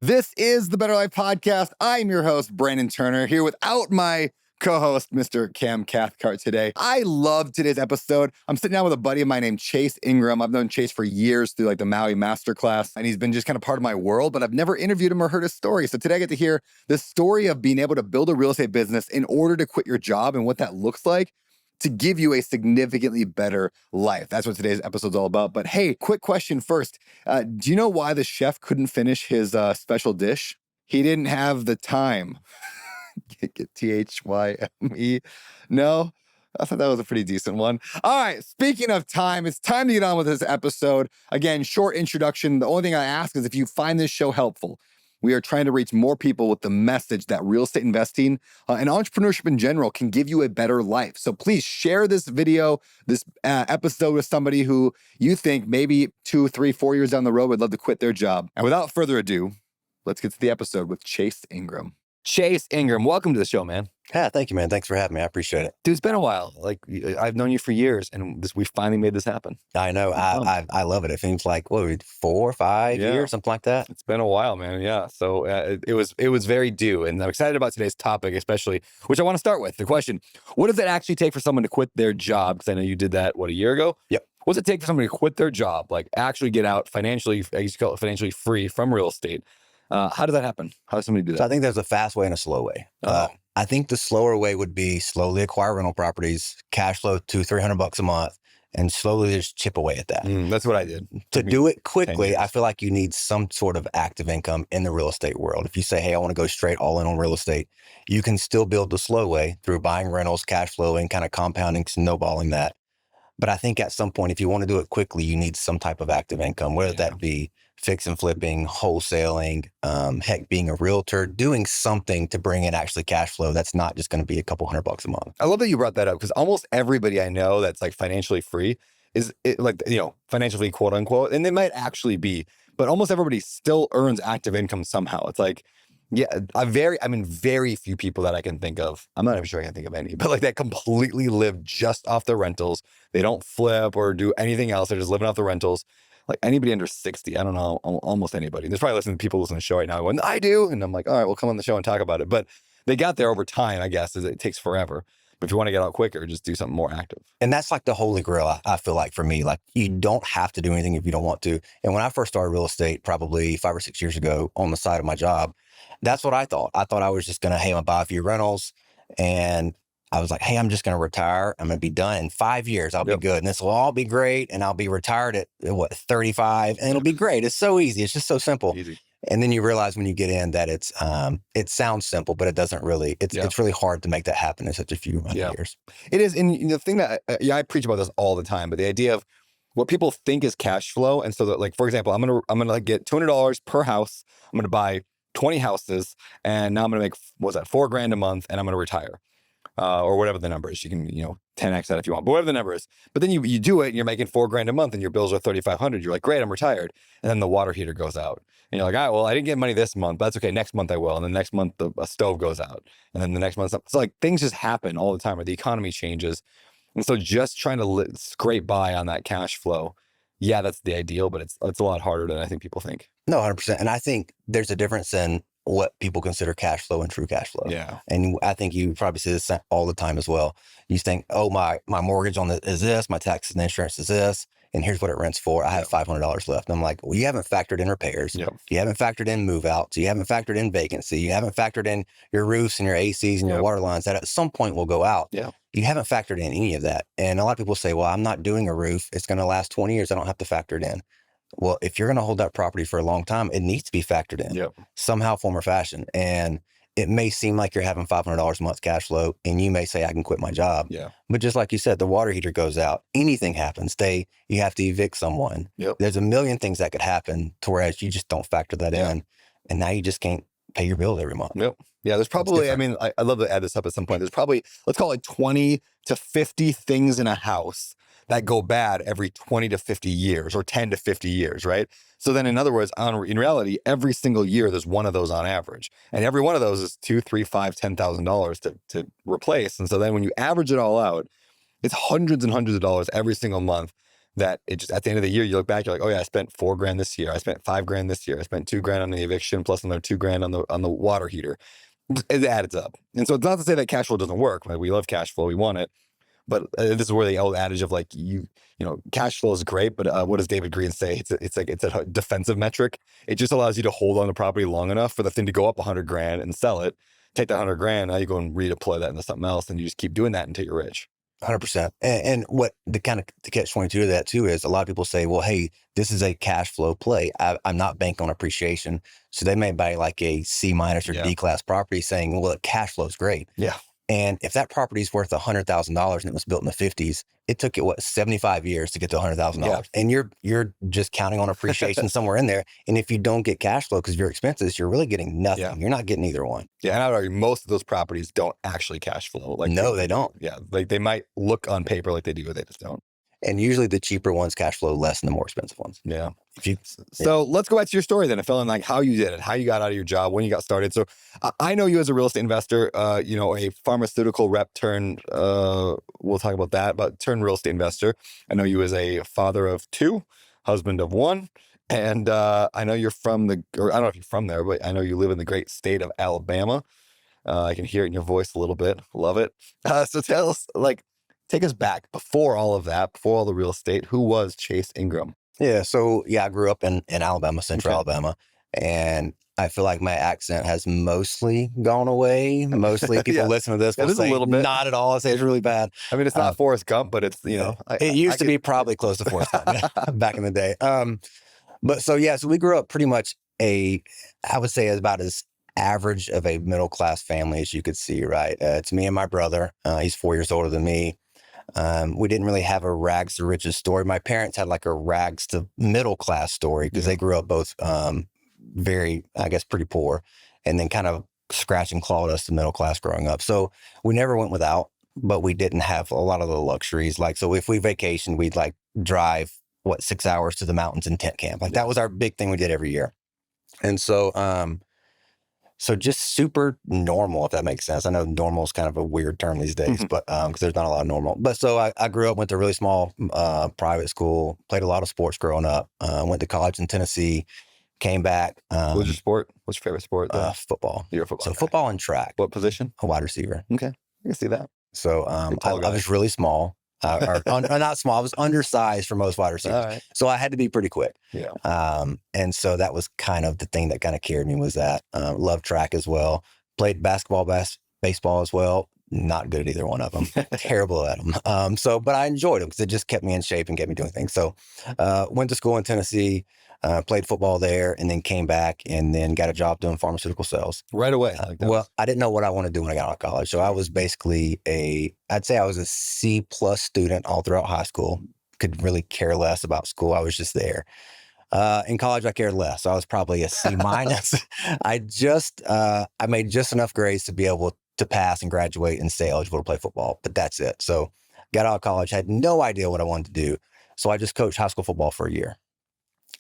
This is the Better Life Podcast. I'm your host, Brandon Turner, here without my co-host, Mr. Cam Cathcart today. I love today's episode. I'm sitting down with a buddy of mine named Chase Ingram. I've known Chase for years through like the Maui Masterclass, and he's been just kind of part of my world, but I've never interviewed him or heard his story. So today I get to hear the story of being able to build a real estate business in order to quit your job and what that looks like to give you a significantly better life. That's what today's episode's all about. But hey, quick question first. Do you know why the chef couldn't finish his special dish? He didn't have the time. Get T-H-Y-M-E. No? I thought that was a pretty decent one. All right, speaking of time, it's time to get on with this episode. Again, short introduction. The only thing I ask is if you find this show helpful. We are trying to reach more people with the message that real estate investing and entrepreneurship in general can give you a better life. So please share this video, this episode with somebody who you think maybe 2, 3, 4 years down the road would love to quit their job. And without further ado, let's get to the episode with Chase Ingram. Chase Ingram, welcome to the show, man. Yeah, thank you, man. Thanks for having me. I appreciate it. Dude, it's been a while. Like, I've known you for years, and we finally made this happen. I know. I love it. It seems like, 4 or 5 years, something like that. It's been a while, man. Yeah. So it was very due, and I'm excited about today's topic, especially, which I want to start with. The question, what does it actually take for someone to quit their job? Because I know you did that, a year ago? Yep. What does it take for somebody to quit their job, like actually get out financially, I used to call it financially free from real estate? How does that happen? How does somebody do that? So I think there's a fast way and a slow way. I think the slower way would be slowly acquire rental properties, cash flow $200-300 a month, and slowly just chip away at that. That's what I did. To do it quickly, I feel like you need some sort of active income in the real estate world. If you say, hey, I want to go straight all in on real estate, you can still build the slow way through buying rentals, cash flowing, kind of compounding, snowballing that. But I think at some point, if you want to do it quickly, you need some type of active income, whether that be fix and flipping, wholesaling, heck, being a realtor, doing something to bring in actually cash flow that's not just going to be a couple $100 a month. I love that you brought that up because almost everybody I know that's like financially free is financially quote unquote, and they might actually be, but almost everybody still earns active income somehow. It's like, very few people that I can think of. I'm not even sure I can think of any, but like that completely live just off the rentals. They don't flip or do anything else. They're just living off the rentals. Like anybody under 60, I don't know, almost anybody. There's probably people listening to the show right now going, I do. And I'm like, all right, we'll come on the show and talk about it. But they got there over time, I guess, as it takes forever. But if you want to get out quicker, just do something more active. And that's like the holy grail, I feel like, for me. Like, you don't have to do anything if you don't want to. And when I first started real estate, probably 5 or 6 years ago on the side of my job, that's what I thought. I thought I was just going to, hey, I'm going to buy a few rentals. And I was like, hey, I'm just going to retire. I'm going to be done in 5 years. I'll be good. And this will all be great. And I'll be retired at 35 and it'll be great. It's so easy. It's just so simple. Easy. And then you realize when you get in that it sounds simple, but it doesn't really, it's really hard to make that happen in such a few years. It is. And the thing that, I preach about this all the time, but the idea of what people think is cash flow. And so that, like, for example, I'm going to get $200 per house. I'm going to buy 20 houses and now I'm going to make, $4,000 a month and I'm going to retire. Or whatever the number is. You can, 10x that if you want, but whatever the number is. But then you do it and you're making $4,000 a month and your bills are $3,500. You're like, great, I'm retired. And then the water heater goes out. And you're like, all right, well, I didn't get money this month, but that's okay. Next month I will. And then next month a stove goes out. And then the next month, so like things just happen all the time, or the economy changes. And so just trying to scrape by on that cash flow, that's the ideal, but it's a lot harder than I think people think. No, 100%. And I think there's a difference in what people consider cash flow and true cash flow. Yeah. And I think you probably see this all the time as well. You think, oh, my mortgage on is this, my taxes and insurance is this, and here's what it rents for. I have $500 left. And I'm like, well, you haven't factored in repairs. Yep. You haven't factored in move outs. You haven't factored in vacancy. You haven't factored in your roofs and your ACs and your water lines that at some point will go out. Yeah. You haven't factored in any of that. And a lot of people say, well, I'm not doing a roof. It's going to last 20 years. I don't have to factor it in. Well, if you're going to hold that property for a long time, it needs to be factored in somehow, form, or fashion. And it may seem like you're having $500 a month cash flow and you may say, I can quit my job. Yeah. But just like you said, the water heater goes out. Anything happens. You have to evict someone. Yep. There's a million things that could happen to whereas you just don't factor that in. And now you just can't pay your bill every month. Yep. Yeah, there's probably, I love to add this up at some point. There's probably, let's call it 20 to 50 things in a house that go bad every 20 to 50 years or 10 to 50 years, right? So then in other words, in reality, every single year, there's one of those on average. And every one of those is $2,000, $3,000, $5,000, $10,000 to replace. And so then when you average it all out, it's hundreds and hundreds of dollars every single month that it just, at the end of the year, you look back, you're like, oh yeah, I spent $4,000 this year. I spent $5,000 this year. I spent $2,000 on the eviction plus another $2,000 on the water heater. It adds up. And so it's not to say that cash flow doesn't work. Like, we love cash flow. We want it. But this is where the old adage of like, cash flow is great, but what does David Green say? It's a defensive metric. It just allows you to hold on to property long enough for the thing to go up $100,000 and sell it. Take that $100,000, now you go and redeploy that into something else, and you just keep doing that until you're rich. 100%. And what the catch-22 to that too is, a lot of people say, well, hey, this is a cash flow play. I'm not banking on appreciation. So they may buy like a C- or D class property saying, well, cash flow is great. Yeah. And if that property is worth $100,000 and it was built in the 50s, it took it 75 years to get to $100,000. Yeah. And you're just counting on appreciation somewhere in there. And if you don't get cash flow because of your expenses, you're really getting nothing. Yeah. You're not getting either one. Yeah, and I would argue most of those properties don't actually cash flow. Like, no, they don't. Yeah, like they might look on paper like they do, but they just don't. And usually the cheaper ones cash flow less than the more expensive ones. Yeah. So let's go back to your story then. I fell in like how you did it, how you got out of your job, when you got started. So I know you as a real estate investor, a pharmaceutical rep turned, we'll talk about that, but turned real estate investor. I know you as a father of 2, husband of 1. And I know you're from I don't know if you're from there, but I know you live in the great state of Alabama. I can hear it in your voice a little bit. Love it. So tell us, take us back before all of that, before all the real estate. Who was Chase Ingram? Yeah. So I grew up in Alabama, Central Alabama, and I feel like my accent has mostly gone away. Mostly people listen to this will say, a little bit. Not at all. I say it's really bad. I mean, it's not Forrest Gump, but it's, it used to be probably close to Forrest Gump back in the day. So we grew up pretty much I would say about as average of a middle-class family as you could see, right? It's me and my brother. He's 4 years older than me. We didn't really have a rags to riches story. My parents had like a rags to middle class story because they grew up both very, I guess, pretty poor, and then kind of scratch and clawed us to middle class growing up. So we never went without, but we didn't have a lot of the luxuries. Like, so if we vacationed, we'd like drive 6 hours to the mountains and tent camp. Like that was our big thing we did every year. And so just super normal, if that makes sense. I know normal is kind of a weird term these days, but because there's not a lot of normal. But so I grew up, went to a really small private school, played a lot of sports growing up, went to college in Tennessee, came back. What was your sport? What's your favorite sport? Football. You're a football guy. Football and track. What position? A wide receiver. Okay, I can see that. So I was really small. Not small. I was undersized for most wide receivers. Right. So I had to be pretty quick. Yeah. And so that was kind of the thing that kind of carried me, was that. Loved track as well. Played basketball, baseball as well. Not good at either one of them. Terrible at them. But I enjoyed them because it just kept me in shape and kept me doing things. So went to school in Tennessee, played football there, and then came back and then got a job doing pharmaceutical sales. Right away. I didn't know what I wanted to do when I got out of college. So I was basically I'd say I was a C+ student all throughout high school. Could really care less about school. I was just there. In college, I cared less. So I was probably a C-. I made just enough grades to be able to pass and graduate and stay eligible to play football, but that's it. So got out of college, had no idea what I wanted to do. So I just coached high school football for a year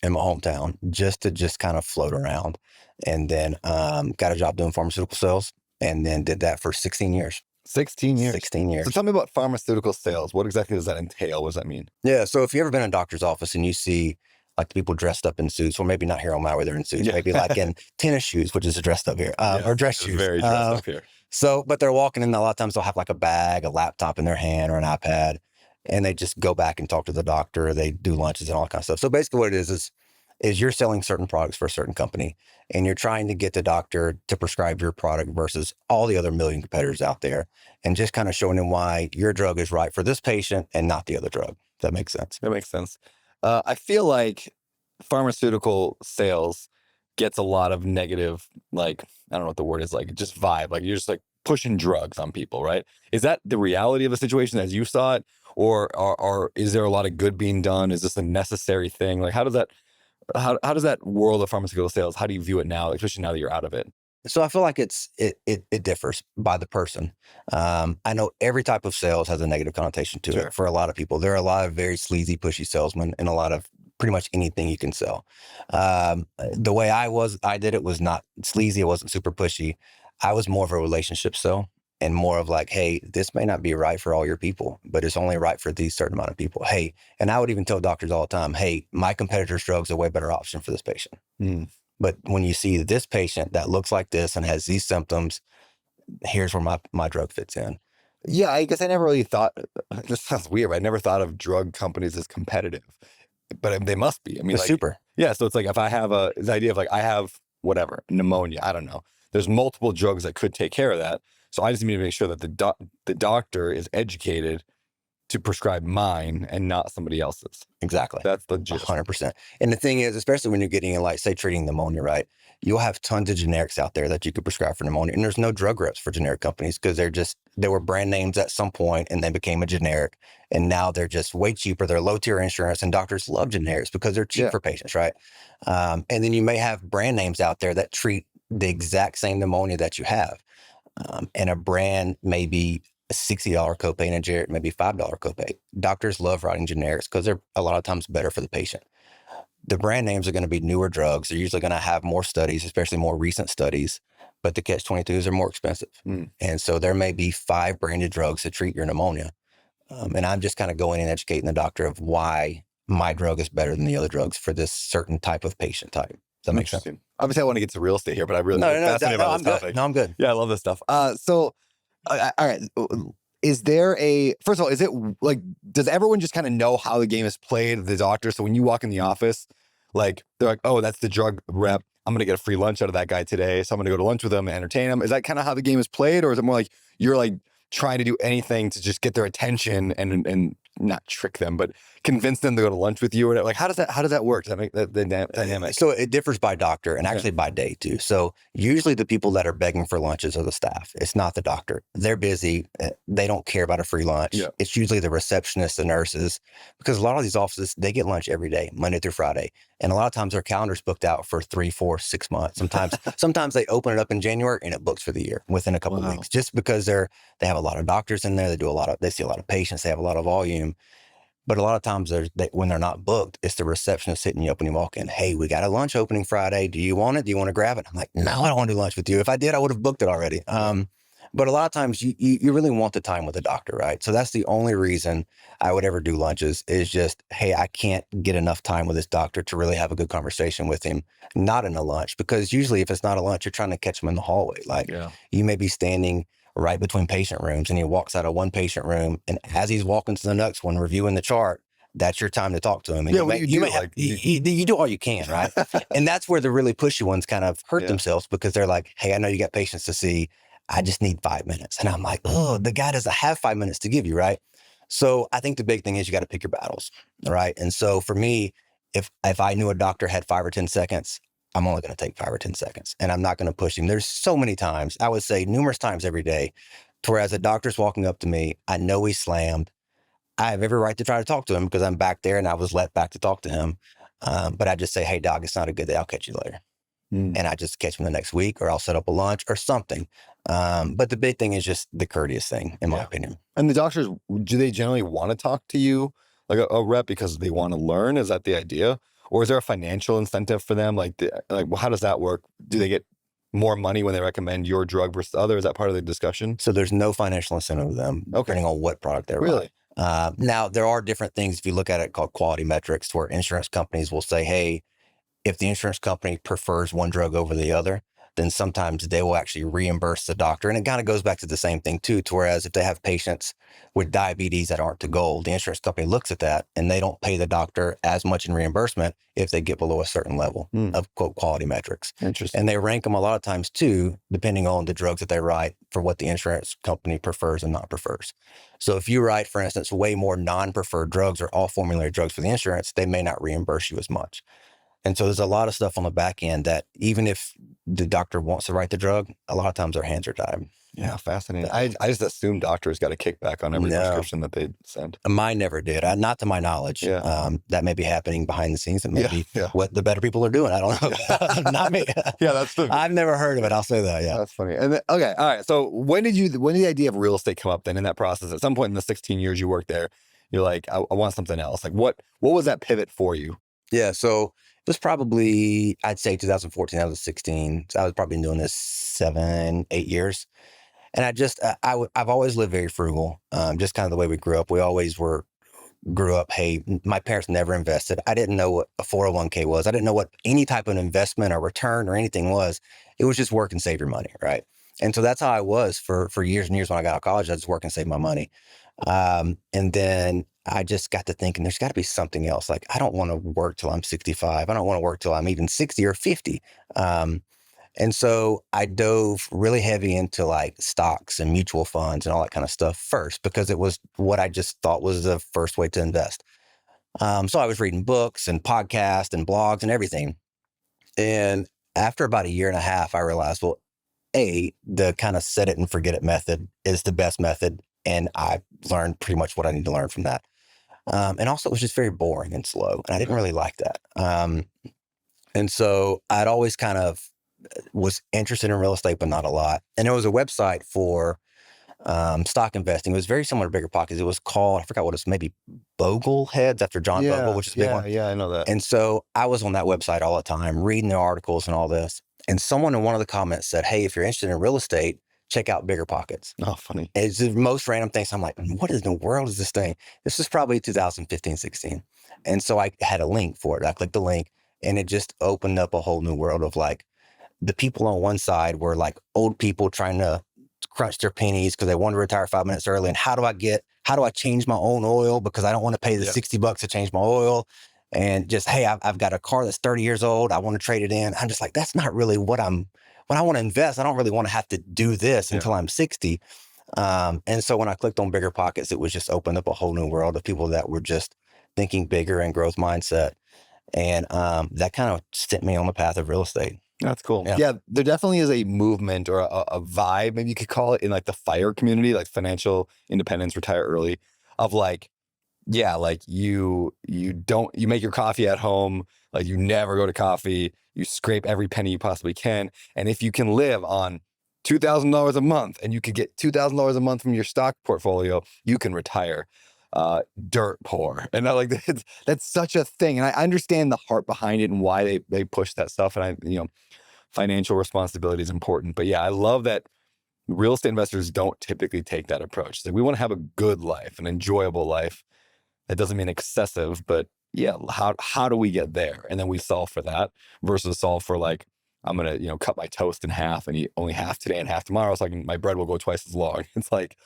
in my hometown just to kind of float around. And then got a job doing pharmaceutical sales, and then did that for 16 years. 16 years. 16 years. So tell me about pharmaceutical sales. What exactly does that entail? What does that mean? Yeah. So if you've ever been in a doctor's office and you see like the people dressed up in suits, or maybe not here on Maui, they're in suits, maybe like in tennis shoes, which is dressed up here, or dress shoes. Very dressed up here. So, but they're walking in, a lot of times they'll have like a bag, a laptop in their hand, or an iPad, and they just go back and talk to the doctor. They do lunches and all that kind of stuff. So basically what it is you're selling certain products for a certain company, and you're trying to get the doctor to prescribe your product versus all the other million competitors out there, and just kind of showing them why your drug is right for this patient and not the other drug. Does that make sense? That makes sense. I feel like pharmaceutical sales gets a lot of negative, I don't know what the word is, just vibe. Like you're just pushing drugs on people, right? Is that the reality of the situation as you saw it? Or is there a lot of good being done? Is this a necessary thing? How does that world of pharmaceutical sales, how do you view it now, especially now that you're out of it? So I feel like it differs by the person. I know every type of sales has a negative connotation to it for a lot of people. There are a lot of very sleazy, pushy salesmen in a lot of pretty much anything you can sell. The way I did it was not sleazy. It wasn't super pushy. I was more of a relationship sell. and more of like, hey, this may not be right for all your people, but it's only right for these certain amount of people. Hey, and I would even tell doctors all the time, hey, my competitor's drug's a way better option for this patient. But when you see this patient that looks like this and has these symptoms, here's where my drug fits in. Yeah, I guess I never really thought, this sounds weird, but I never thought of drug companies as competitive, but they must be. I mean, It's like, super. yeah. So it's like if I have this idea of like, I have whatever, pneumonia, I don't know. There's multiple drugs that could take care of that. So I just need to make sure that the doctor is educated to prescribe mine and not somebody else's. Exactly. That's the gist. 100%. And the thing is, especially when you're getting in, like, say, treating pneumonia, right? You'll have tons of generics out there that you could prescribe for pneumonia. And there's no drug reps for generic companies because they were brand names at some point and they became a generic. And now they're just way cheaper. They're low tier insurance, and doctors love generics because they're cheap for patients, right? And then you may have brand names out there that treat the exact same pneumonia that you have. And a brand may be a $60 copay and a generic maybe $5 copay. Doctors love writing generics because they're a lot of times better for the patient. The brand names are going to be newer drugs. They're usually going to have more studies, especially more recent studies, but the catch-22s are more expensive. And so there may be 5 branded drugs to treat your pneumonia. And I'm just kind of going and educating the doctor of why my drug is better than the other drugs for this certain type of patient type. Does that make sense? Obviously, I want to get to real estate here, but I really fascinated about this topic. No, I'm good. Yeah, I love this stuff. So, all right. Is there first of all, is it like, does everyone just kind of know how the game is played, the doctor? So when you walk in the office, like, they're like, oh, that's the drug rep. I'm going to get a free lunch out of that guy today. So I'm going to go to lunch with him and entertain him. Is that kind of how the game is played? Or is it more like you're like trying to do anything to just get their attention and not trick them, but convince them to go to lunch with you? Or like, how does that work? Does that make the dynamic? So it differs by doctor and actually by day too. So usually the people that are begging for lunches are the staff. It's not the doctor. They're busy. They don't care about a free lunch. Yeah. It's usually the receptionists, the nurses, because a lot of these offices, they get lunch every day, Monday through Friday. And a lot of times their calendar's booked out for 3, 4, 6 months. Sometimes they open it up in January and it books for the year within a couple of weeks, just because they have a lot of doctors in there. They see a lot of patients. They have a lot of volume. But a lot of times when they're not booked, it's the receptionist hitting you up when you walk in. Hey, we got a lunch opening Friday. Do you want it? Do you want to grab it? I'm like, no, I don't want to do lunch with you. If I did, I would have booked it already. But a lot of times you really want the time with the doctor, right? So that's the only reason I would ever do lunches is just, hey, I can't get enough time with this doctor to really have a good conversation with him, not in a lunch. Because usually if it's not a lunch, you're trying to catch him in the hallway. Like you may be standing right between patient rooms and he walks out of one patient room, and as he's walking to the next one, reviewing the chart, that's your time to talk to him. And you do all you can, right? And that's where the really pushy ones kind of hurt themselves because they're like, hey, I know you got patients to see. I just need 5 minutes. And I'm like, oh, the guy doesn't have 5 minutes to give you, right? So I think the big thing is you got to pick your battles, right? And so for me, if I knew a doctor had 5 or 10 seconds, I'm only going to take 5 or 10 seconds and I'm not going to push him. There's so many times, I would say numerous times every day, to where as a doctor's walking up to me, I know he's slammed. I have every right to try to talk to him because I'm back there and I was let back to talk to him. But I just say, hey, doc, it's not a good day. I'll catch you later. And I just catch him the next week, or I'll set up a lunch or something. But the big thing is just the courteous thing, in my opinion. And the doctors, do they generally want to talk to you like a rep because they want to learn? Is that the idea? Or is there a financial incentive for them? Like, well, how does that work? Do they get more money when they recommend your drug versus other? Is that part of the discussion? So there's no financial incentive to them, depending on what product they're really. Now, there are different things, if you look at it, called quality metrics, where insurance companies will say, hey, if the insurance company prefers one drug over the other, then sometimes they will actually reimburse the doctor. And it kind of goes back to the same thing too, to whereas if they have patients with diabetes that aren't to goal, the insurance company looks at that and they don't pay the doctor as much in reimbursement if they get below a certain level of quote quality metrics. Interesting. And they rank them a lot of times too, depending on the drugs that they write for what the insurance company prefers and not prefers. So if you write, for instance, way more non-preferred drugs or all formulary drugs for the insurance, they may not reimburse you as much. And so there's a lot of stuff on the back end that even if the doctor wants to write the drug, a lot of times their hands are tied. Yeah, fascinating. I just assumed doctors got a kickback on every prescription that they send. Mine never did. Not to my knowledge. That may be happening behind the scenes and maybe what the better people are doing. I don't know. Not me. I've never heard of it. I'll say that. Yeah. That's funny. And then, okay. All right. So when did the idea of real estate come up then in that process? At some point in the 16 years you worked there, you're like, I want something else. Like what was that pivot for you? Yeah. So it was probably, I'd say 2014, 2016. So I was probably doing this 7, 8 years. And I've always lived very frugal, just kind of the way we grew up. We always grew up, hey, my parents never invested. I didn't know what a 401k was. I didn't know what any type of investment or return or anything was. It was just work and save your money, right? And so that's how I was for years and years. When I got out of college, I just work and save my money. And then I just got to thinking there's got to be something else. Like, I don't want to work till I'm 65. I don't want to work till I'm even 60 or 50. And so I dove really heavy into like stocks and mutual funds and all that kind of stuff first, because it was what I just thought was the first way to invest. So I was reading books and podcasts and blogs and everything. And after about a year and a half, I realized, well, the kind of set it and forget it method is the best method. And I learned pretty much what I need to learn from that. And also it was just very boring and slow. And I didn't really like that. And so I'd always kind of was interested in real estate, but not a lot. And there was a website for stock investing. It was very similar to Bigger Pockets. It was called, I forgot what it was, maybe Bogleheads, after John Bogle, which is a big one. Yeah, I know that. And so I was on that website all the time, reading the articles and all this. And someone in one of the comments said, hey, if you're interested in real estate, check out Bigger Pockets. Oh, funny. It's the most random things. I'm like, what in the world is this thing? This was probably 2015, 16. And so I had a link for it. I clicked the link and it just opened up a whole new world of like, the people on one side were like old people trying to crunch their pennies because they want to retire 5 minutes early. And how do I change my own oil? Because I don't want to pay the $60 to change my oil. And just, hey, I've got a car that's 30 years old. I want to trade it in. I'm just like, that's not really when I want to invest. I don't really want to have to do this until I'm 60. And so when I clicked on Bigger Pockets, it was just opened up a whole new world of people that were just thinking bigger and growth mindset. And that kind of sent me on the path of real estate. That's cool. Yeah, there definitely is a movement or a vibe, maybe you could call it, in like the FIRE community, like financial independence, retire early, of like, yeah, like you make your coffee at home, like you never go to coffee, you scrape every penny you possibly can. And if you can live on $2,000 a month and you could get $2,000 a month from your stock portfolio, you can retire dirt poor. And I like that's such a thing. And I understand the heart behind it and why they push that stuff. And financial responsibility is important. But yeah, I love that real estate investors don't typically take that approach. It's like, we want to have a good life, an enjoyable life. That doesn't mean excessive, but yeah, how do we get there? And then we solve for that versus solve for like, I'm going to, cut my toast in half and eat only half today and half tomorrow, so my bread will go twice as long. It's like,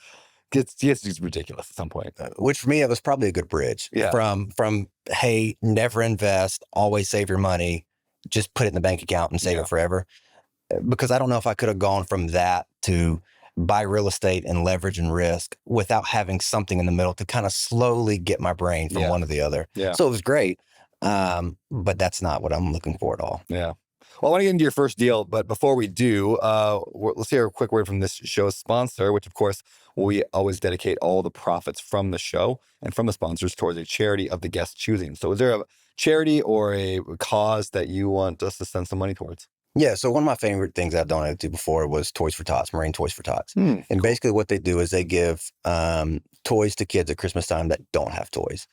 it's just ridiculous at some point. Which for me, it was probably a good bridge from, hey, never invest, always save your money, just put it in the bank account and save it forever. Because I don't know if I could have gone from that to buy real estate and leverage and risk without having something in the middle to kind of slowly get my brain from one to the other. Yeah. So it was great. But that's not what I'm looking for at all. Yeah. Well, I want to get into your first deal, but before we do, let's hear a quick word from this show's sponsor, which of course, we always dedicate all the profits from the show and from the sponsors towards a charity of the guest choosing. So is there a charity or a cause that you want us to send some money towards? Yeah, so one of my favorite things I've donated to before was Toys for Tots, Marine Toys for Tots. And basically what they do is they give toys to kids at Christmas time that don't have toys.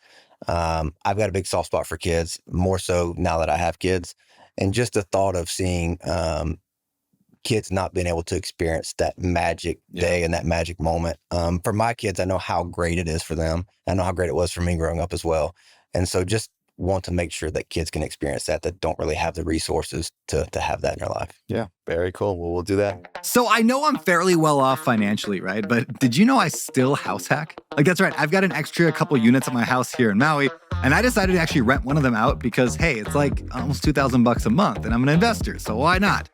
I've got a big soft spot for kids, more so now that I have kids. And just the thought of seeing kids not being able to experience that magic day and that magic moment. For my kids, I know how great it is for them. I know how great it was for me growing up as well. And so just want to make sure that kids can experience that don't really have the resources to have that in their life. Yeah, very cool. Well, we'll do that. So I know I'm fairly well off financially, right? But did you know I still house hack? Like, that's right. I've got an extra couple units at my house here in Maui, and I decided to actually rent one of them out because, hey, it's like almost $2,000 a month, and I'm an investor, so why not?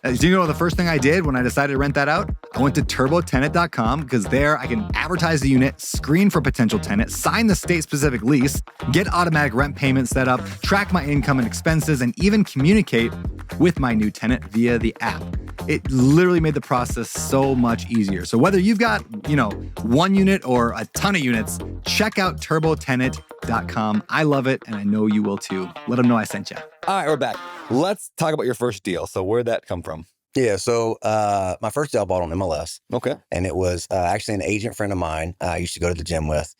Do you know the first thing I did when I decided to rent that out? I went to turbotenant.com because there I can advertise the unit, screen for potential tenant, sign the state-specific lease, get automatic rent payments set up, track my income and expenses, and even communicate with my new tenant via the app. It literally made the process so much easier. So whether you've got, one unit or a ton of units, check out turbotenant.com. I love it, and I know you will too. Let them know I sent you. All right, we're back. Let's talk about your first deal. So where'd that come from? Yeah, so my first deal I bought on MLS. Okay. And it was actually an agent friend of mine I used to go to the gym with.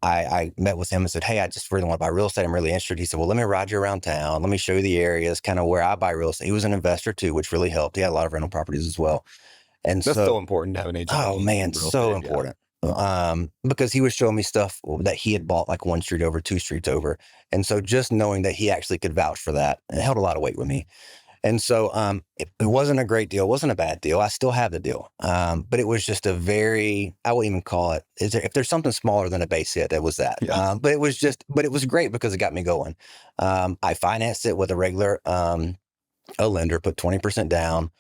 I met with him and said, hey, I just really want to buy real estate. I'm really interested. He said, well, let me ride you around town. Let me show you the areas, kind of where I buy real estate. He was an investor too, which really helped. He had a lot of rental properties as well. And That's so important to have an agent. oh man, in real so estate, yeah. important. Because he was showing me stuff that he had bought like one street over, two streets over. And so just knowing that he actually could vouch for that, it held a lot of weight with me. And so it wasn't a great deal. It wasn't a bad deal. I still have the deal. But it was just a very, I wouldn't even call it, if there's something smaller than a base hit, it was that. Yeah. But it was great because it got me going. I financed it with a regular, a lender, put 20% down.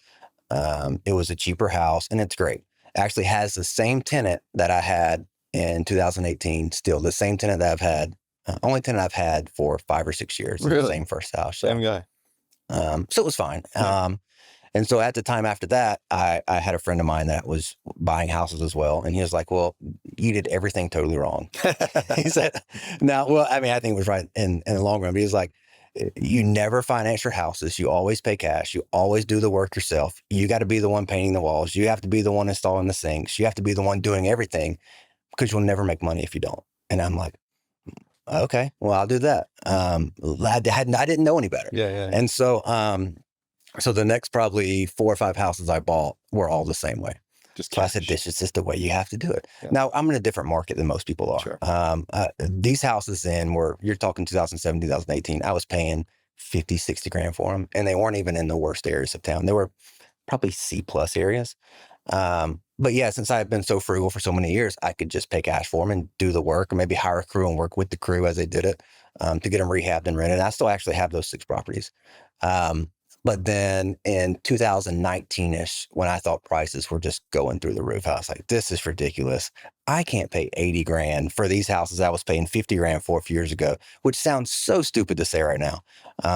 It was a cheaper house and it's great. Actually has the same tenant that I had in 2018, still the same tenant that I've had, only tenant I've had for 5 or 6 years. Really? Same first house. Same guy. So it was fine. Yeah. And so at the time after that, I had a friend of mine that was buying houses as well. And he was like, well, you did everything totally wrong. He said, now, well, I mean, I think it was right in the long run, but he was like, you never finance your houses. You always pay cash. You always do the work yourself. You got to be the one painting the walls. You have to be the one installing the sinks. You have to be the one doing everything because you'll never make money if you don't. And I'm like, okay, well, I'll do that. I didn't know any better. Yeah. And so, so the next probably 4 or 5 houses I bought were all the same way. So I said, this is just the way you have to do it. Yeah. Now, I'm in a different market than most people are. Sure. These houses you're talking 2007, 2018, I was paying 50, 60 grand for them. And they weren't even in the worst areas of town. They were probably C+ areas. But yeah, since I've been so frugal for so many years, I could just pay cash for them and do the work, or maybe hire a crew and work with the crew as they did it, to get them rehabbed and rented. I still actually have those 6 properties. But then in 2019-ish, when I thought prices were just going through the roof, I was like, this is ridiculous. I can't pay 80 grand for these houses I was paying 50 grand for a few years ago, which sounds so stupid to say right now,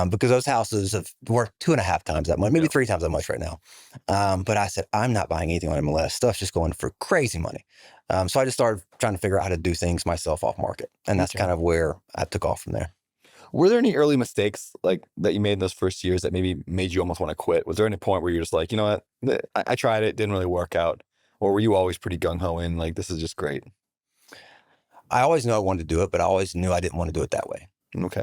because those houses have worth 2.5 times that much, maybe 3 times that much right now. But I said, I'm not buying anything on MLS. Stuff's just going for crazy money. So I just started trying to figure out how to do things myself off market. And that's kind of where I took off from there. Were there any early mistakes like that you made in those first years that maybe made you almost want to quit? Was there any point where you're just like, you know what, I tried it, didn't really work out? Or were you always pretty gung-ho in like, this is just great? I always knew I wanted to do it, but I always knew I didn't want to do it that way. Okay.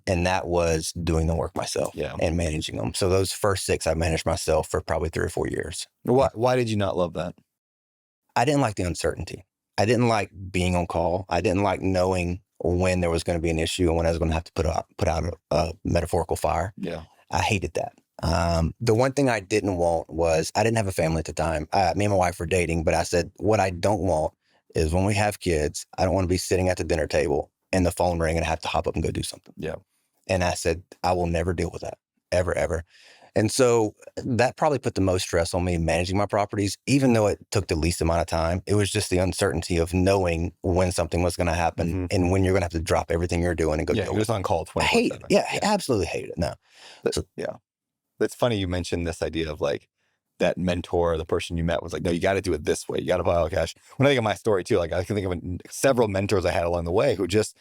And that was doing the work myself and managing them. So those first 6, I managed myself for probably 3 or 4 years. Why did you not love that? I didn't like the uncertainty. I didn't like being on call. I didn't like knowing when there was going to be an issue and when I was going to have to put out a metaphorical fire. Yeah. I hated that. The one thing I didn't want was, I didn't have a family at the time. Me and my wife were dating, but I said, what I don't want is when we have kids, I don't want to be sitting at the dinner table and the phone ring and I have to hop up and go do something. Yeah. And I said, I will never deal with that, ever, ever. And so that probably put the most stress on me managing my properties, even though it took the least amount of time. It was just the uncertainty of knowing when something was going to happen and when you're going to have to drop everything you're doing and go. Yeah, you're just on call 24/7. I hate it. Yeah, I absolutely hate it. No. Yeah. That's funny you mentioned this idea of like that mentor, the person you met was like, no, you got to do it this way. You got to buy all cash. When I think of my story too, like I can think of several mentors I had along the way who just,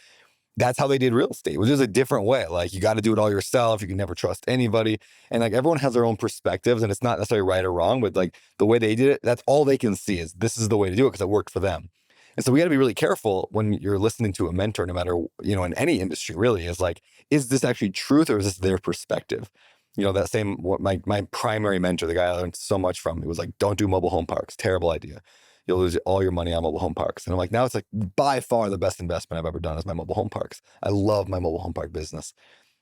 that's how they did real estate, which is a different way. Like you got to do it all yourself. You can never trust anybody. And like everyone has their own perspectives and it's not necessarily right or wrong, but like the way they did it, that's all they can see is this is the way to do it because it worked for them. And so we got to be really careful when you're listening to a mentor, no matter, you know, in any industry really, is like, is this actually truth or is this their perspective? You know, that same, what my primary mentor, the guy I learned so much from, he was like, don't do mobile home parks. Terrible idea. You'll lose all your money on mobile home parks. And I'm like, now it's like by far the best investment I've ever done is my mobile home parks. I love my mobile home park business.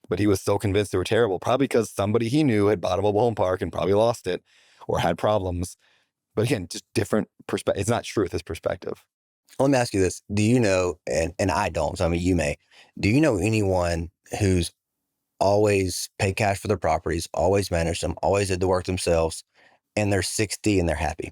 But he was so convinced they were terrible, probably because somebody he knew had bought a mobile home park and probably lost it or had problems. But again, just different perspective. It's not truth, it's perspective. Let me ask you this. Do you know, and I don't, so I mean, you may, do you know anyone who's always paid cash for their properties, always managed them, always did the work themselves, and they're 60 and they're happy?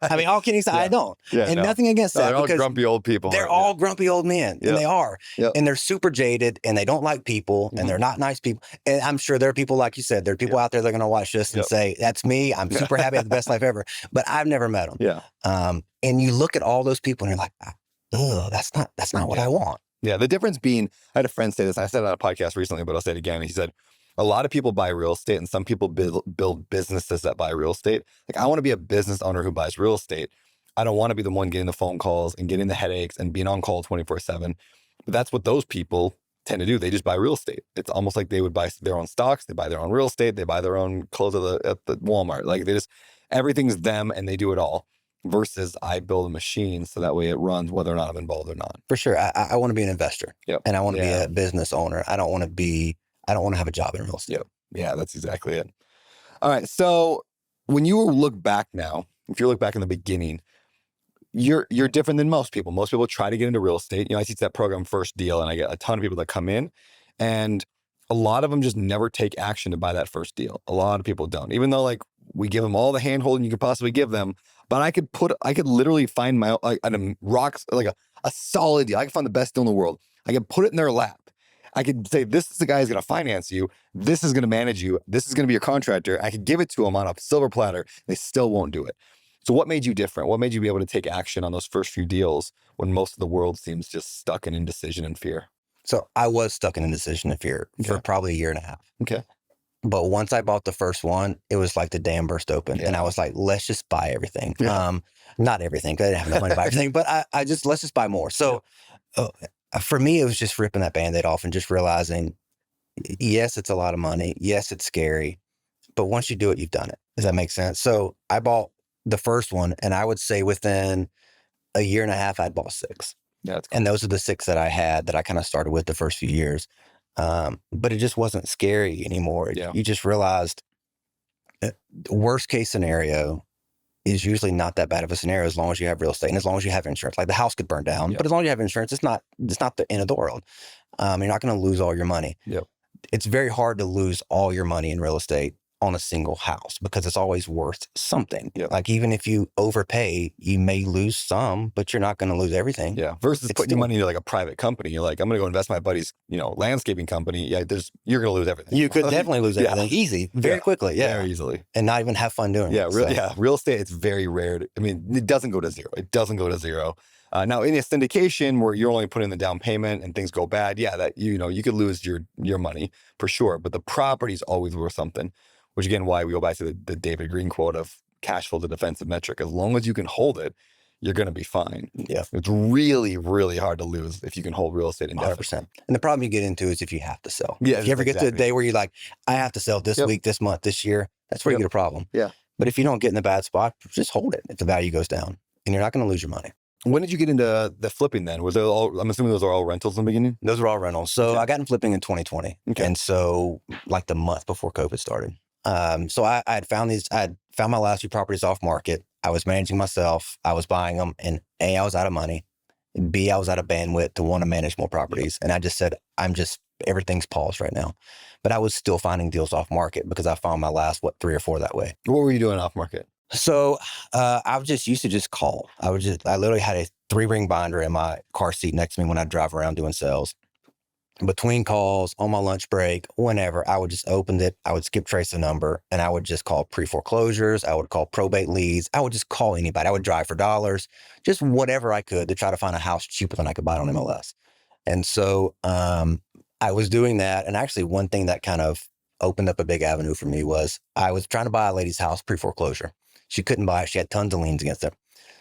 I mean, all kidding aside, I don't. And nothing against that. They're all grumpy old people. They're all grumpy old men, and they are. And they're super jaded, and they don't like people, and they're not nice people. And I'm sure there are people, like you said, there are people out there that are going to watch this and say, that's me. I'm super happy. I have the best life ever. But I've never met them. Yeah. And you look at all those people, and you're like, oh, that's not what I want. Yeah. The difference being, I had a friend say this. I said it on a podcast recently, but I'll say it again. He said, a lot of people buy real estate and some people build businesses that buy real estate. Like I want to be a business owner who buys real estate. I don't want to be the one getting the phone calls and getting the headaches and being on call 24/7. But that's what those people tend to do. They just buy real estate. It's almost like they would buy their own stocks. They buy their own real estate. They buy their own clothes at the Walmart. Like they just, everything's them and they do it all versus I build a machine so that way it runs whether or not I'm involved or not. For sure. I want to be an investor. Yep. And I want to be a business owner. I don't want to have a job in real estate. Yep. Yeah, that's exactly it. All right. So when you look back now, if you look back in the beginning, you're different than most people. Most people try to get into real estate. I teach that program First Deal, and I get a ton of people that come in, and a lot of them just never take action to buy that first deal. A lot of people don't, even though like we give them all the hand holding you could possibly give them. But I could literally find my a solid deal. I could find the best deal in the world. I could put it in their lap. I could say, this is the guy who's going to finance you. This is going to manage you. This is going to be your contractor. I could give it to them on a silver platter. They still won't do it. So what made you different? What made you be able to take action on those first few deals when most of the world seems just stuck in indecision and fear? So I was stuck in indecision and fear for probably a year and a half. Okay. But once I bought the first one, it was like the dam burst open. And I was like, let's just buy everything. Yeah. Not everything, because I didn't have enough money to buy everything, but let's just buy more. So for me, it was just ripping that Band-Aid off and just realizing, yes, it's a lot of money. Yes, it's scary. But once you do it, you've done it. Does that make sense? So I bought the first one, and I would say within a year and a half, I'd bought 6. Yeah, that's cool. And those are the 6 that I had that I kind of started with the first few years. But it just wasn't scary anymore. Yeah. You just realized the worst case scenario is usually not that bad of a scenario as long as you have real estate and as long as you have insurance. Like the house could burn down, but as long as you have insurance, it's not the end of the world. You're not going to lose all your money. Yep. It's very hard to lose all your money in real estate on a single house because it's always worth something. Yep. Like even if you overpay, you may lose some, but you're not going to lose everything. Yeah. Versus putting your money into like a private company. You're like, I'm going to go invest in my buddy's, landscaping company. Yeah, you're going to lose everything. You could definitely lose everything easy, very quickly. Yeah. Very easily. And not even have fun doing it. Real estate, it's very rare. It doesn't go to zero. It doesn't go to zero. Now in a syndication where you're only putting the down payment and things go bad, that you could lose your money for sure. But the property's always worth something. Which again, why we go back to the David Green quote of cash flow is a defensive metric. As long as you can hold it, you're going to be fine. Yeah. It's really, really hard to lose if you can hold real estate indefinitely. 100%. And the problem you get into is if you have to sell. Yeah. If you ever get to a day where you're like, I have to sell this week, this month, this year, that's where you get a problem. Yeah. But if you don't get in a bad spot, just hold it if the value goes down and you're not going to lose your money. When did you get into the flipping then? I'm assuming those are all rentals in the beginning? Those are all rentals. So I got in flipping in 2020. Okay. And so like the month before COVID started. So I had found my last few properties off market. I was managing myself. I was buying them, and A, I was out of money. B, I was out of bandwidth to want to manage more properties. And I just said, everything's paused right now. But I was still finding deals off market because I found my last, 3 or 4 that way. What were you doing off market? So I was just used to just call. I literally had a 3-ring binder in my car seat next to me when I drive around doing sales. Between calls, on my lunch break, whenever, I would just open it. I would skip trace the number and I would just call pre-foreclosures. I would call probate leads. I would just call anybody. I would drive for dollars, just whatever I could to try to find a house cheaper than I could buy it on MLS. And so I was doing that. And actually one thing that kind of opened up a big avenue for me was I was trying to buy a lady's house pre-foreclosure. She couldn't buy it. She had tons of liens against it.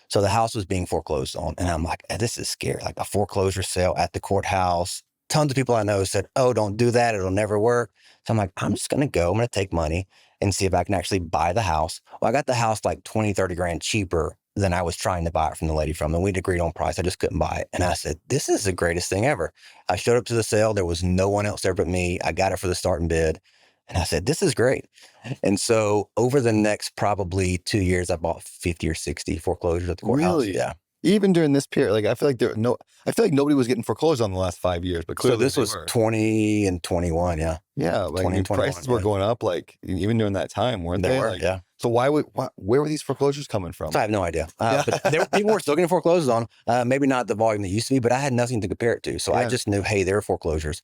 So the house was being foreclosed on. And I'm like, this is scary. Like a foreclosure sale at the courthouse. Tons of people I know said, oh, don't do that. It'll never work. So I'm like, I'm just going to go. I'm going to take money and see if I can actually buy the house. Well, I got the house like 20, 30 grand cheaper than I was trying to buy it from the lady from. And we'd agreed on price. I just couldn't buy it. And I said, this is the greatest thing ever. I showed up to the sale. There was no one else there but me. I got it for the starting bid. And I said, this is great. And so over the next probably 2 years, I bought 50 or 60 foreclosures at the courthouse. Really? Yeah. Even during this period, like I feel like nobody was getting foreclosed on the last 5 years, but clearly so this was 20 and 21. Yeah. Yeah. Like 20 and 21, prices were going up, like even during that time, weren't they? They were, like, yeah. So where were these foreclosures coming from? So I have no idea. But people were still getting foreclosures on. Maybe not the volume that used to be, but I had nothing to compare it to. So I just knew, hey, there were foreclosures.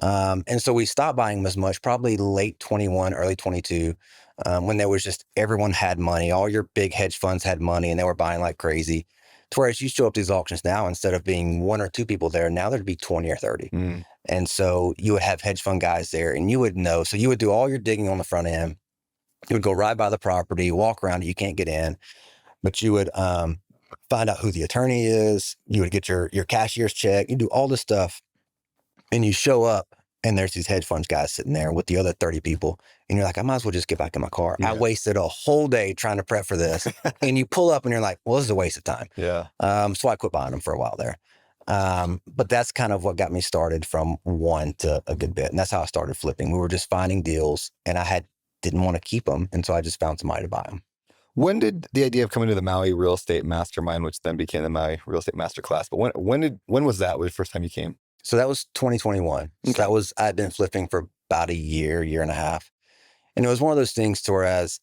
And so we stopped buying them as much, probably late 21, early 22, when there was just everyone had money. All your big hedge funds had money and they were buying like crazy. To whereas you show up these auctions now, instead of being 1 or 2 people there, now there'd be 20 or 30. Mm. And so you would have hedge fund guys there and you would know. So you would do all your digging on the front end. You would go right by the property, walk around it. You can't get in, but you would find out who the attorney is. You would get your cashier's check. You do all this stuff and you show up and there's these hedge funds guys sitting there with the other 30 people and you're like, I might as well just get back in my car. Yeah. I wasted a whole day trying to prep for this. And you pull up and you're like, well, this is a waste of time. Yeah. So I quit buying them for a while there. But that's kind of what got me started from one to a good bit. And that's how I started flipping. We were just finding deals, and I didn't want to keep them. And so I just found somebody to buy them. When did the idea of coming to the Maui Real Estate Mastermind, which then became the Maui Real Estate Masterclass, but when was that? Was the first time you came? So that was 2021. Okay. So I'd been flipping for about a year and a half. And it was one of those things to whereas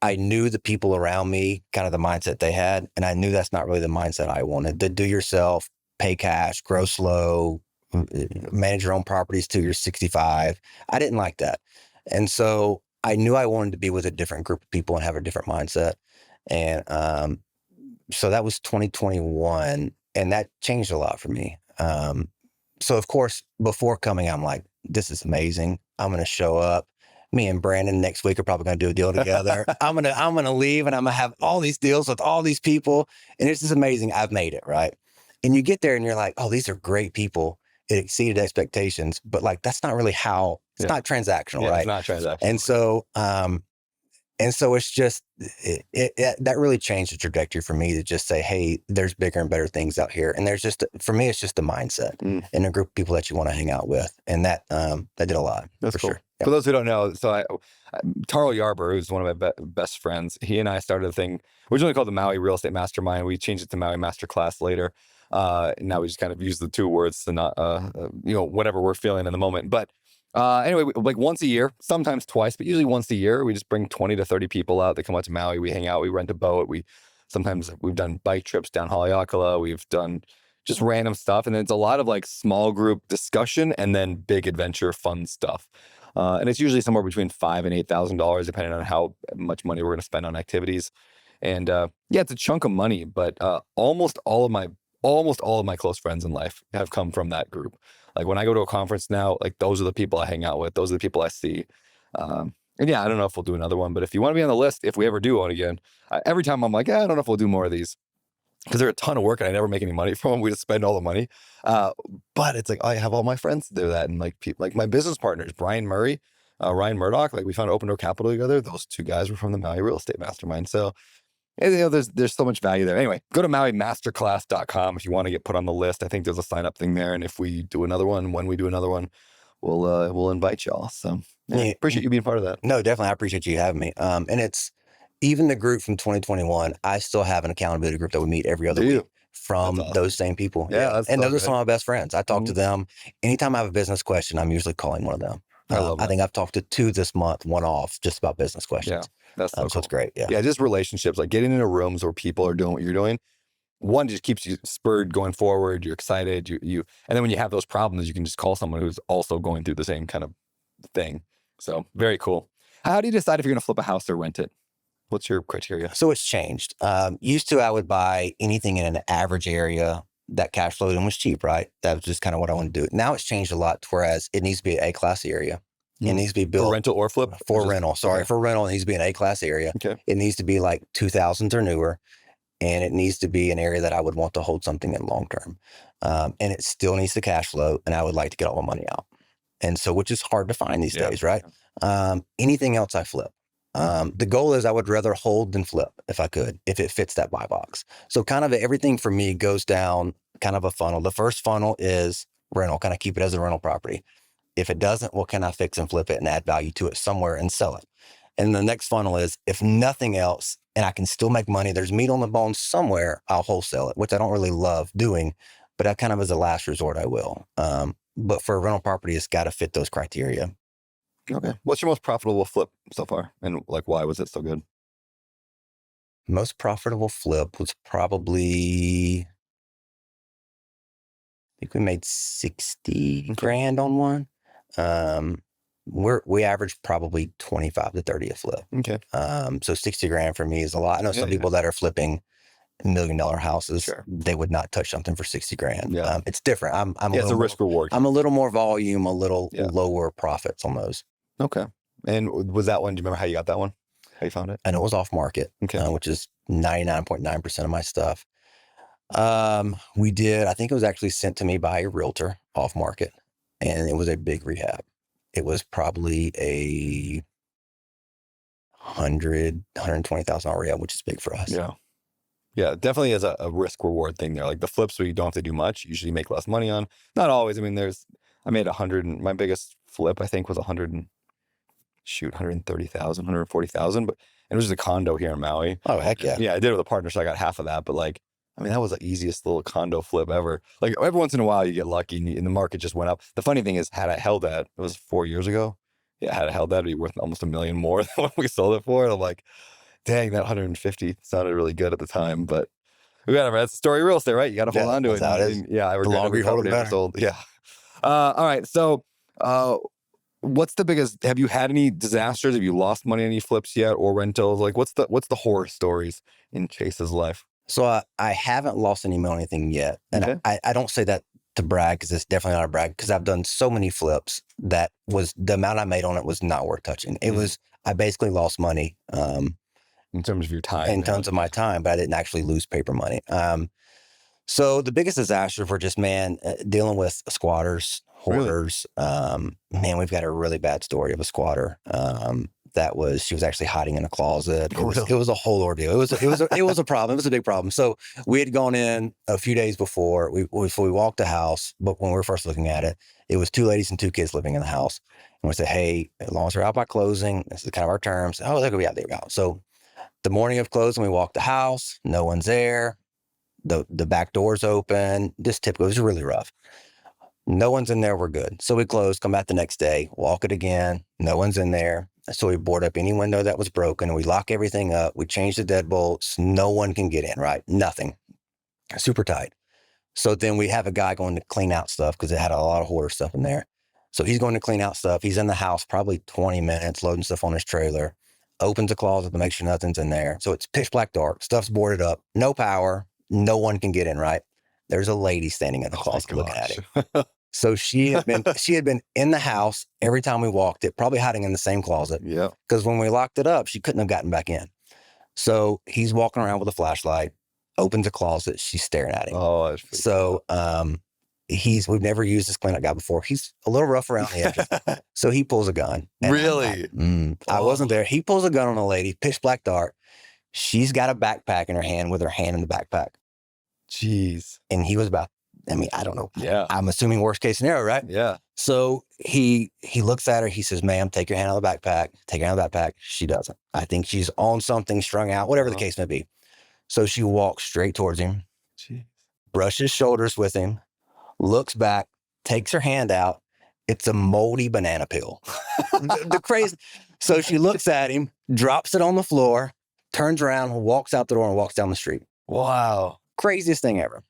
I knew the people around me, kind of the mindset they had, and I knew that's not really the mindset I wanted. The do yourself, pay cash, grow slow, manage your own properties till you're 65. I didn't like that. And so I knew I wanted to be with a different group of people and have a different mindset. And so that was 2021, and that changed a lot for me. So of course, before coming, I'm like, this is amazing. I'm going to show up. Me and Brandon next week are probably going to do a deal together. I'm going to leave, and I'm going to have all these deals with all these people. And it's just amazing. I've made it, right? And you get there and you're like, oh, these are great people. It exceeded expectations, but like, that's not really how it's not transactional, right? It's not transactional. And so it's just, that really changed the trajectory for me to just say, hey, there's bigger and better things out here. And there's just, for me, it's just a mindset and a group of people that you want to hang out with. And that did a lot. That's for cool. sure. Yeah. For those who don't know, so Taro Yarber, who's one of my best friends, he and I started a thing originally called the Maui Real Estate Mastermind. We changed it to Maui Masterclass later. And now we just kind of use the two words to not, whatever we're feeling in the moment. But anyway, like once a year, sometimes twice, but usually once a year, we just bring 20 to 30 people out. They come out to Maui, we hang out, we rent a boat. Sometimes we've done bike trips down Haleakala. We've done just random stuff. And then it's a lot of like small group discussion and then big adventure fun stuff. And it's usually somewhere between $5,000 and $8,000, depending on how much money we're going to spend on activities. And it's a chunk of money, but almost all of my close friends in life have come from that group. Like when I go to a conference now, like those are the people I hang out with. Those are the people I see. And I don't know if we'll do another one, but if you want to be on the list, if we ever do one again, every time I'm like, I don't know if we'll do more of these because they're a ton of work and I never make any money from them. We just spend all the money. But it's like, I have all my friends to do that. And like people, like my business partners, Brian Murray, Ryan Murdoch, like we found Open Door Capital together. Those two guys were from the Maui Real Estate Mastermind. So there's so much value there. Anyway, go to MauiMasterclass.com if you want to get put on the list. I think there's a sign up thing there. And if we do another one, when we do another one, we'll invite y'all. So appreciate you being part of that. No, definitely. I appreciate you having me. And it's even the group from 2021, I still have an accountability group that we meet every other week from awesome. Those same people. Yeah. And those are some of my best friends. I talk to them. Anytime I have a business question, I'm usually calling one of them. I think I've talked to 2 this month, one off, just about business questions. Yeah, that's so cool. It's great. Yeah, just relationships, like getting into rooms where people are doing what you're doing. One just keeps you spurred going forward. You're excited. You, and then when you have those problems, you can just call someone who's also going through the same kind of thing. So very cool. How do you decide if you're going to flip a house or rent it? What's your criteria? So it's changed. Used to, I would buy anything in an average area that cash flowed and was cheap, right? That was just kind of what I want to do. Now it's changed a lot, whereas it needs to be an A-class area. It needs to be built for rental or flip? For rental. Sorry, for rental, it needs to be an A-class area. Okay. It needs to be like 2000s or newer, and it needs to be an area that I would want to hold something in long term. And it still needs to cash flow, and I would like to get all my money out. And so, which is hard to find these days, right? Anything else I flip. The goal is I would rather hold than flip if I could, if it fits that buy box. So kind of everything for me goes down kind of a funnel. The first funnel is rental, kind of keep it as a rental property. If it doesn't, well, can I fix and flip it and add value to it somewhere and sell it? And the next funnel is if nothing else and I can still make money, there's meat on the bone somewhere, I'll wholesale it, which I don't really love doing, but I kind of as a last resort, I will. But for a rental property, it's got to fit those criteria. Okay. What's your most profitable flip so far? And like, why was it so good? Most profitable flip was probably, I think we made 60 grand on one. We average probably 25 to 30 a flip. Okay. So 60 grand for me is a lot. I know some people that are flipping $1 million houses, they would not touch something for 60 grand. Yeah. It's different. It's a risk reward. I'm a little more volume, a little lower profits on those. Okay. And was that one, do you remember how you got that one? How you found it? And it was off market, which is 99.9% of my stuff. We did, I think it was actually sent to me by a realtor off market, and it was a big rehab. It was probably a $120,000 rehab, which is big for us. Yeah. Yeah, definitely is a risk reward thing there. Like the flips where you don't have to do much, you usually make less money on. Not always. I mean, I made 100, and my biggest flip I think was 130,000, 140,000, but and it was just a condo here in Maui. Oh, heck yeah. Yeah, I did it with a partner, so I got half of that. But like, I mean, that was the easiest little condo flip ever. Like every once in a while you get lucky and the market just went up. The funny thing is, had I held that, it was 4 years ago. Yeah, had I held that, it'd be worth almost $1 million more than what we sold it for. And I'm like, dang, that 150 sounded really good at the time, but whatever. That's the story of real estate, right? You got to hold on to it. Yeah, I regret every property I sold. Yeah. All right. So, what's the biggest? Have you had any disasters? Have you lost money on any flips yet, or rentals? Like, what's the horror stories in Chase's life? So I haven't lost any money on anything yet, and Okay. I don't say that to brag because it's definitely not a brag because I've done so many flips that was the amount I made on it was not worth touching. It was I basically lost money. In terms of your time. In terms of my time, but I didn't actually lose paper money. So the biggest disaster for just, dealing with squatters, hoarders. Really? Man, we've got a really bad story of a squatter. She was actually hiding in a closet. It was a whole ordeal. It was a problem. It was a big problem. So we had gone in a few days before we walked the house, but when we were first looking at it, it was 2 ladies and 2 kids living in the house. And we said, hey, as long as they're out by closing, this is kind of our terms. Oh, they're gonna be out there. So the morning of closing, we walked the house. No one's there. The back door's open. Just typical. It was really rough. No one's in there. We're good. So we closed, come back the next day, walk it again. No one's in there. So we board up any window that was broken. We lock everything up. We change the deadbolts. No one can get in, right? Nothing. Super tight. So then we have a guy going to clean out stuff because it had a lot of hoarder stuff in there. So he's going to clean out stuff. He's in the house probably 20 minutes, loading stuff on his trailer. Opens the closet to make sure nothing's in there. So it's pitch black dark. Stuff's boarded up. No power. No one can get in, right? There's a lady standing in the closet looking at it. So she had been in the house every time we walked it, probably hiding in the same closet. Yeah. Because when we locked it up, she couldn't have gotten back in. So he's walking around with a flashlight, opens a closet. She's staring at him. Oh, that's so we've never used this cleanup guy before. He's a little rough around the edges. So he pulls a gun. Really? I wasn't there. He pulls a gun on a lady, pitch black dark. She's got a backpack in her hand with her hand in the backpack. Jeez. And he was about, I don't know. Yeah. I'm assuming worst case scenario, right? Yeah. So he looks at her. He says, ma'am, take your hand out of the backpack. Take her hand out of the backpack. She doesn't. I think she's on something, strung out, whatever the case may be. So she walks straight towards him, brushes shoulders with him, looks back, takes her hand out. It's a moldy banana peel. The crazy. So she looks at him, drops it on the floor, turns around, walks out the door and walks down the street. Wow. Craziest thing ever.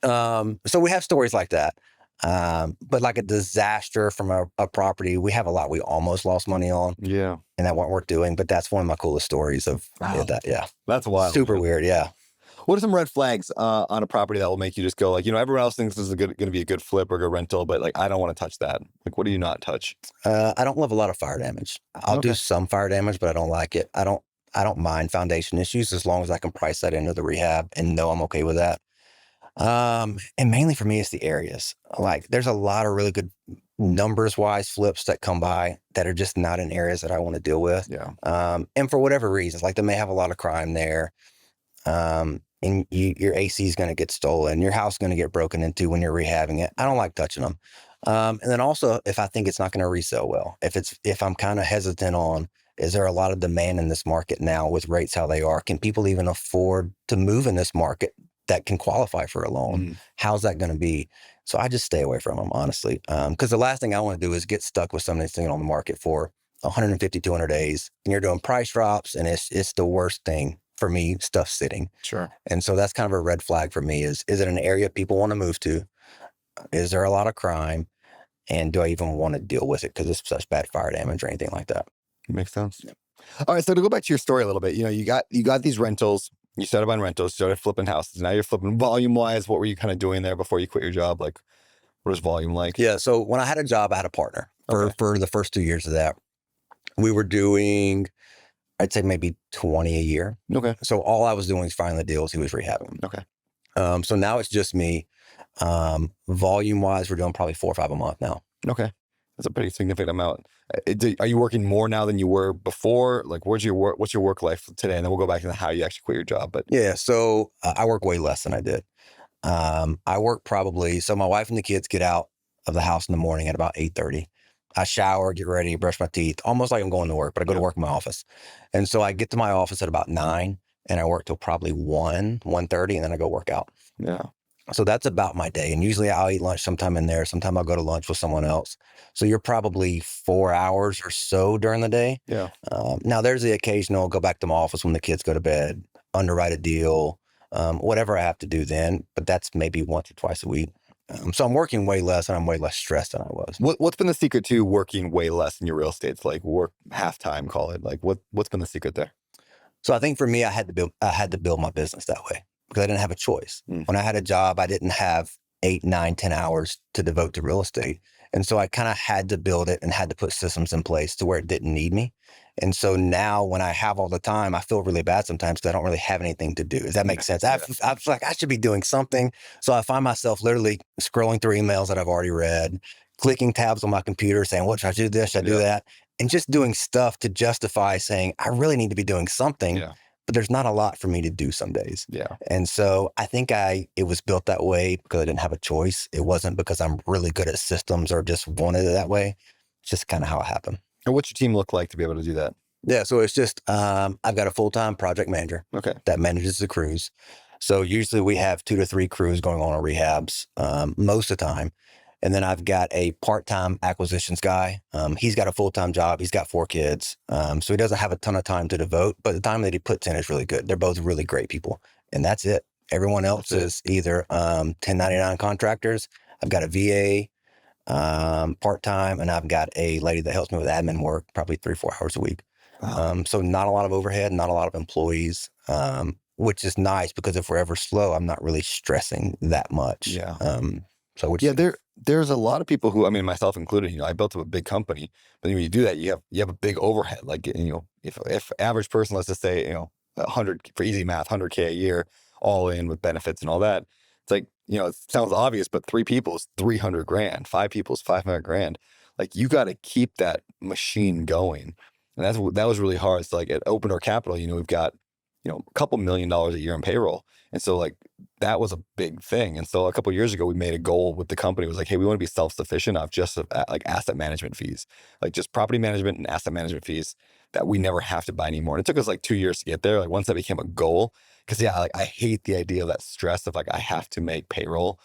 So we have stories like that. But like a disaster from a property, we have a lot we almost lost money on. Yeah. And that weren't worth doing. But that's one of my coolest stories of that. Yeah. That's wild. Super weird. Yeah. What are some red flags on a property that will make you just go like, everyone else thinks this is going to be a good flip or a good rental, but like, I don't want to touch that. Like, what do you not touch? I don't love a lot of fire damage. I'll do some fire damage, but I don't like it. I don't mind foundation issues as long as I can price that into the rehab and know I'm okay with that. And mainly for me, it's the areas. Like there's a lot of really good numbers wise flips that come by that are just not in areas that I want to deal with. Yeah. And for whatever reasons, like they may have a lot of crime there. And your AC is going to get stolen. Your house is going to get broken into when you're rehabbing it. I don't like touching them. And then also if I think it's not going to resell well, if I'm kind of hesitant on, is there a lot of demand in this market now with rates how they are? Can people even afford to move in this market that can qualify for a loan? How's that going to be? So I just stay away from them, honestly. Because the last thing I want to do is get stuck with something that's sitting on the market for 150, 200 days. And you're doing price drops and it's the worst thing for me, stuff sitting. Sure. And so that's kind of a red flag for me is it an area people want to move to? Is there a lot of crime? And do I even want to deal with it because it's such bad fire damage or anything like that? Makes sense. Yeah. All right. So to go back to your story a little bit, you got these rentals, you started buying rentals, started flipping houses. Now you're flipping volume wise. What were you kind of doing there before you quit your job? Like what was volume like? Yeah. So when I had a job, I had a partner for the first 2 years of that. We were doing, I'd say maybe 20 a year. Okay. So all I was doing was finding the deals. He was rehabbing them. Okay. So now it's just me. Volume wise, we're doing probably 4 or 5 a month now. Okay. That's a pretty significant amount. Are you working more now than you were before? Like, what's your work life today? And then we'll go back to how you actually quit your job. But Yeah. So I work way less than I did. I work so my wife and the kids get out of the house in the morning at about 8:30. I shower, get ready, brush my teeth, almost like I'm going to work, but I go to work in my office. And so I get to my office at about 9 and I work till probably 1:30, and then I go work out. yeah, So that's about my day. And usually I'll eat lunch sometime in there. Sometime I'll go to lunch with someone else. So you're probably 4 hours or so during the day. yeah. Now there's the occasional go back to my office when the kids go to bed, underwrite a deal, whatever I have to do then, but that's maybe once or twice a week. So I'm working way less and I'm way less stressed than I was. What's been the secret to working way less in your real estate? It's like work half time, call it. Like what's been the secret there? So I think for me, I had to build my business that way because I didn't have a choice. When I had a job, I didn't have 8, 9, 10 hours to devote to real estate. And so I kind of had to build it and had to put systems in place to where it didn't need me. And so now when I have all the time, I feel really bad sometimes because I don't really have anything to do. Does that make sense? I feel like I should be doing something. So I find myself literally scrolling through emails that I've already read, clicking tabs on my computer saying, what should I do this? Should I do that? And just doing stuff to justify saying, I really need to be doing something. Yeah. But there's not a lot for me to do some days. Yeah. And so I think it was built that way because I didn't have a choice. It wasn't because I'm really good at systems or just wanted it that way. It's just kind of how it happened. And what's your team look like to be able to do that? Yeah. So it's just, I've got a full-time project manager that manages the crews. So usually we have 2 to 3 crews going on rehabs most of the time. And then I've got a part-time acquisitions guy. He's got a full-time job. He's got 4 kids. So he doesn't have a ton of time to devote, but the time that he puts in is really good. They're both really great people. And that's it. Everyone else is either 1099 contractors. I've got a VA part-time, and I've got a lady that helps me with admin work, probably 3-4 hours a week. Wow. So not a lot of overhead, not a lot of employees, which is nice because if we're ever slow, I'm not really stressing that much. Yeah. There's a lot of people who, I mean, myself included, I built up a big company, but then when you do that, you have a big overhead. Like, if average person, let's just say, 100 for easy math, 100K a year, all in with benefits and all that. It's like, it sounds obvious, but 3 people is 300 grand, 5 people is 500 grand. Like you got to keep that machine going. And that was really hard. So like at Open Door Capital, we've got, a couple $1 million a year in payroll. And so like that was a big thing. And so a couple of years ago, we made a goal with the company. It was like, hey, we want to be self-sufficient of just like asset management fees, like just property management and asset management fees that we never have to buy anymore. And it took us like 2 years to get there. Like once that became a goal, because like I hate the idea of that stress of like, I have to make payroll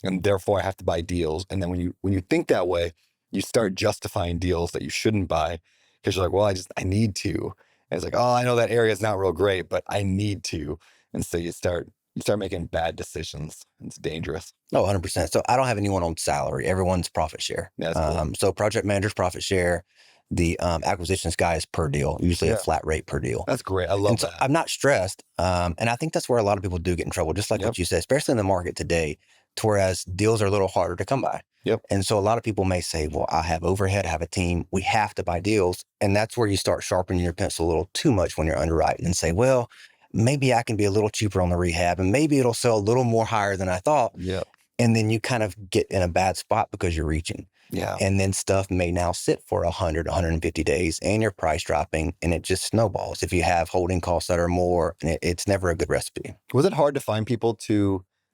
and therefore I have to buy deals. And then when you think that way, you start justifying deals that you shouldn't buy because you're like, well, I need to. And it's like, oh, I know that area is not real great, but I need to. And so you start making bad decisions. It's dangerous. Oh, 100%. So I don't have anyone on salary. Everyone's profit share. That's cool. So project manager's profit share. The acquisitions guy is per deal, usually a flat rate per deal. That's great. I love that. I'm not stressed. And I think that's where a lot of people do get in trouble, just like what you said, especially in the market today, to whereas deals are a little harder to come by. Yep. And so a lot of people may say, well, I have overhead, I have a team, we have to buy deals. And that's where you start sharpening your pencil a little too much when you're underwriting and say, well, maybe I can be a little cheaper on the rehab and maybe it'll sell a little more higher than I thought. Yeah. And then you kind of get in a bad spot because you're reaching. Yeah. And then stuff may now sit for 100, 150 days and your price dropping and it just snowballs. If you have holding costs that are more, and it's never a good recipe. Was it hard to find people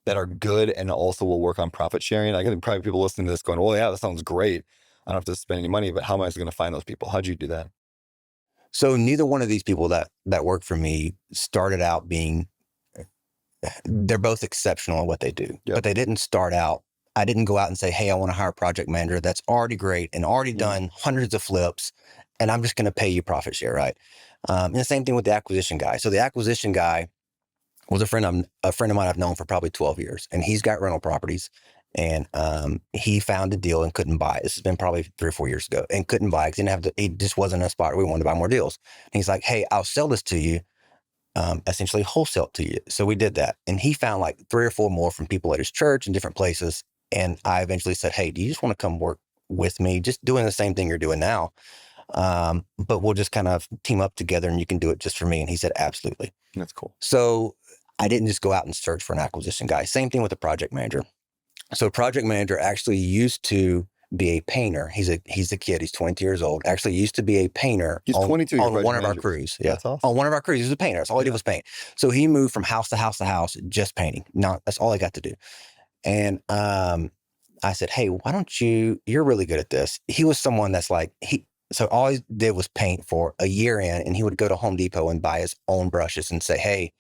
that are good and also will work on profit sharing? I think probably people listening to this going, oh yeah, that sounds great. I don't have to spend any money, but how am I going to find those people? How'd you do that? So neither one of these people that work for me started out they're both exceptional at what they do, but they didn't start out. I didn't go out and say, hey, I want to hire a project manager that's already great and already done hundreds of flips, and I'm just going to pay you profit share, right? And the same thing with the acquisition guy. So the acquisition guy was a friend of mine I've known for probably 12 years, and he's got rental properties, and he found a deal and couldn't buy it. This has been probably 3 or 4 years ago, and couldn't buy it because he just wasn't in a spot where we wanted to buy more deals. And he's like, hey, I'll sell this to you. Essentially wholesale to you. So we did that. And he found like 3 or 4 more from people at his church and different places. And I eventually said, hey, do you just want to come work with me? Just doing the same thing you're doing now. But we'll just kind of team up together and you can do it just for me. And he said, absolutely. That's cool. So I didn't just go out and search for an acquisition guy. Same thing with the project manager. So project manager actually used to be a painter. He's a kid. He's 22 years old. Actually used to be a painter. He's 22 on one of our crews. Yeah. That's awesome. On one of our crews. He was a painter. That's all he did was paint. So he moved from house to house to house, just painting. That's all I got to do. And I said, hey, why don't you're really good at this. He was someone that's like, so all he did was paint for a year in, and he would go to Home Depot and buy his own brushes and say, hey,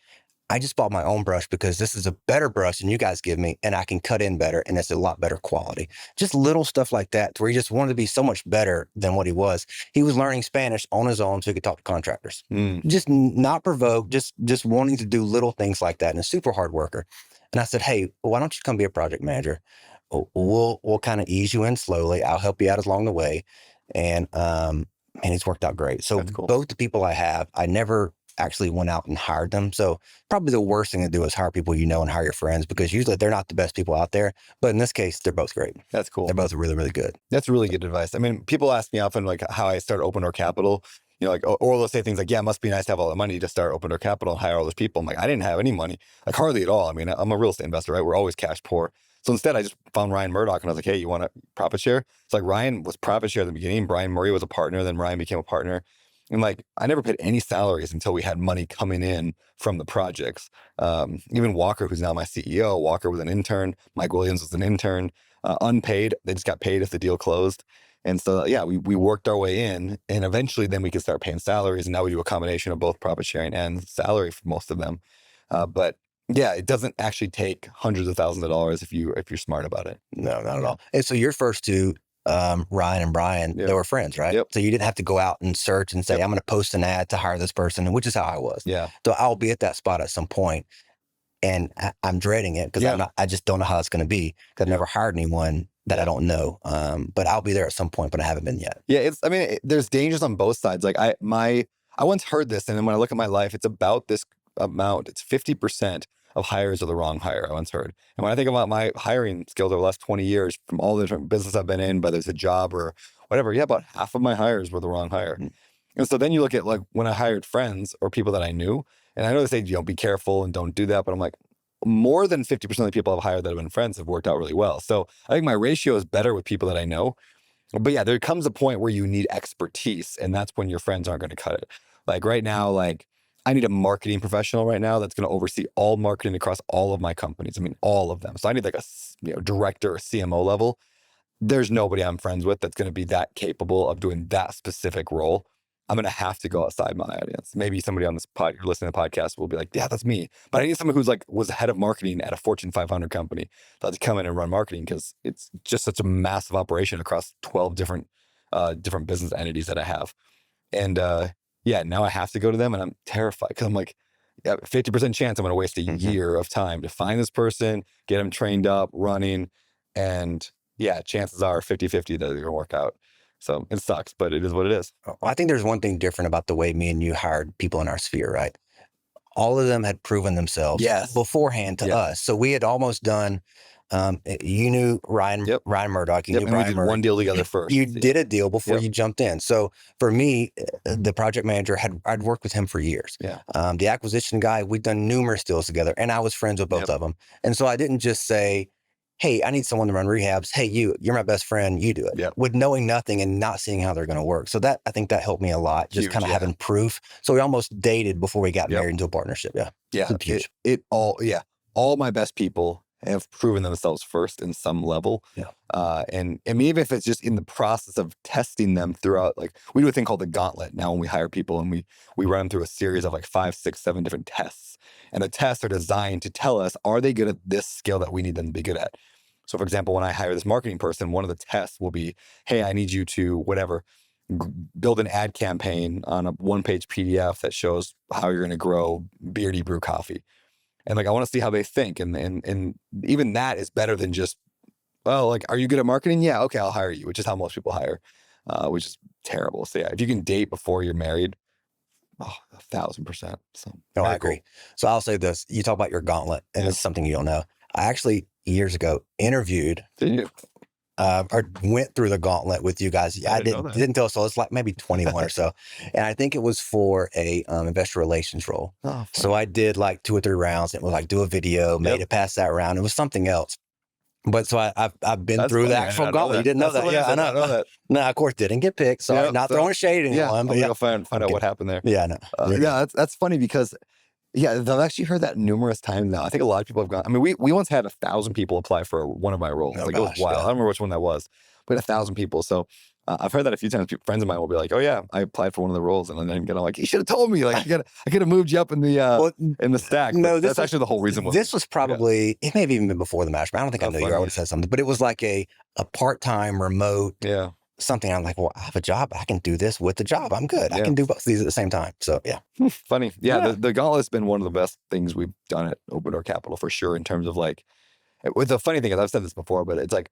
I just bought my own brush because this is a better brush than you guys give me, and I can cut in better, and it's a lot better quality. Just little stuff like that, to where he just wanted to be so much better than what he was. He was learning Spanish on his own so he could talk to contractors. Just not provoked, just wanting to do little things like that, and a super hard worker. And I said, hey, why don't you come be a project manager? We'll kind of ease you in slowly. I'll help you out along the way. And it's worked out great. So cool. Both the people I have, I never actually went out and hired them. So probably the worst thing to do is hire people you know and hire your friends, because usually they're not the best people out there. But in this case, they're both great. That's cool. They're both really, really good. That's really good advice. I mean, people ask me often like how I start Open Door Capital. You know, like, or they'll say things like, yeah, it must be nice to have all the money to start Open Door Capital and hire all those people. I'm like, I didn't have any money, like hardly at all. I mean, I'm a real estate investor, right? We're always cash poor. So instead, I just found Ryan Murdoch and I was like, hey, you want a profit share? It's like Ryan was profit share at the beginning. Brian Murray was a partner. Then Ryan became a partner. And like, I never paid any salaries until we had money coming in from the projects. Even Walker, who's now my CEO, Walker was an intern. Mike Williams was an intern, unpaid. They just got paid if the deal closed. And so, yeah, we worked our way in, and eventually then we could start paying salaries. And now we do a combination of both profit sharing and salary for most of them. But yeah, it doesn't actually take hundreds of thousands of dollars if you're smart about it. No, not at all. And so your first two, Ryan and Brian, they were friends, right? Yep. So you didn't have to go out and search and say, I'm going to post an ad to hire this person, which is how I was. Yeah. So I'll be at that spot at some point, and I'm dreading it because I just don't know how it's going to be, because I've never hired anyone that I don't know. But I'll be there at some point, but I haven't been yet. Yeah, there's dangers on both sides. Like I once heard this, and then when I look at my life, it's about this amount. It's 50% of hires are the wrong hire, I once heard. And when I think about my hiring skills over the last 20 years from all the different businesses I've been in, whether it's a job or whatever, about half of my hires were the wrong hire. Mm-hmm. And so then you look at like when I hired friends or people that I knew, and I know they say, be careful and don't do that, but I'm like, more than 50% of the people I've hired that have been friends have worked out really well. So I think my ratio is better with people that I know. But yeah, there comes a point where you need expertise, and that's when your friends aren't going to cut it. Like right now, like I need a marketing professional right now that's going to oversee all marketing across all of my companies. I mean, all of them. So I need like a director or CMO level. There's nobody I'm friends with that's going to be that capable of doing that specific role. I'm going to have to go outside my audience. Maybe somebody on this you're listening to the podcast will be like, yeah, that's me. But I need someone who's like was head of marketing at a Fortune 500 company that's come in and run marketing, because it's just such a massive operation across 12 different business entities that I have. And now I have to go to them, and I'm terrified because I'm like, 50% chance I'm going to waste a year of time to find this person, get them trained up, running. And chances are 50-50 that they're going to work out. So it sucks, but it is what it is. I think there's one thing different about the way me and you hired people in our sphere, right? All of them had proven themselves beforehand to us. So we had almost done, you knew Ryan Murdoch, you knew Brian we did Murray. one deal together first. You did a deal before you jumped in. So for me, the project manager, I'd worked with him for years. Yeah. The acquisition guy, we'd done numerous deals together, and I was friends with both of them. And so I didn't just say, hey, I need someone to run rehabs. Hey, you're my best friend. You do it. With knowing nothing and not seeing how they're going to work. So I think that helped me a lot. Just kind of having proof. So we almost dated before we got married into a partnership. Yeah. Huge. All my best people have proven themselves first in some level. And I mean, even if it's just in the process of testing them throughout, like we do a thing called the gauntlet now when we hire people, and we run them through a series of like 5, 6, 7 different tests. And the tests are designed to tell us, are they good at this skill that we need them to be good at? So for example, when I hire this marketing person, one of the tests will be, hey, I need you to build an ad campaign on a 1-page PDF that shows how you're going to grow Beardy Brew coffee. And like, I want to see how they think. And even that is better than just, are you good at marketing? Yeah. Okay. I'll hire you, which is how most people hire, which is terrible. So yeah, if you can date before you're married, 1,000%. So I agree. Cool. So I'll say this, you talk about your gauntlet, and it's something you don't know. I actually years ago interviewed, or went through the gauntlet with you guys. I didn't tell, so it's like maybe 21 or so. And I think it was for a investor relations role. So I did like 2 or 3 rounds. It was like do a video, made it past that round. It was something else. But so I've been That's through the funny. actual gauntlet. You didn't know that? Yeah, I know that. No, of course, didn't get picked. So Yep, not throwing shade at anyone. But I'm yeah, gonna find out what happened there. yeah, no. Yeah, that's funny because I've actually heard that numerous times now. I think a lot of people have gone. I mean, we once had 1,000 people apply for one of my roles. Oh, Like it was gosh, wild. yeah. I don't remember which one that was, but 1,000 people. So I've heard that a few times. Friends of mine will be like, "Oh yeah, I applied for one of the roles," and then get like, "You should have told me. Like, I could have moved you up in the stack." No, that's actually the whole reason. This was probably it may have even been before the Mastermind. I don't think I knew you. I would have said something, but it was like a part-time remote. Yeah. Something. I'm like, well, I have a job. I can do this with the job. I'm good. I can do both of these at the same time. So yeah. Funny. Yeah. The gauntlet has been one of the best things we've done at Open Door Capital for sure. In terms of like, the funny thing is I've said this before, but it's like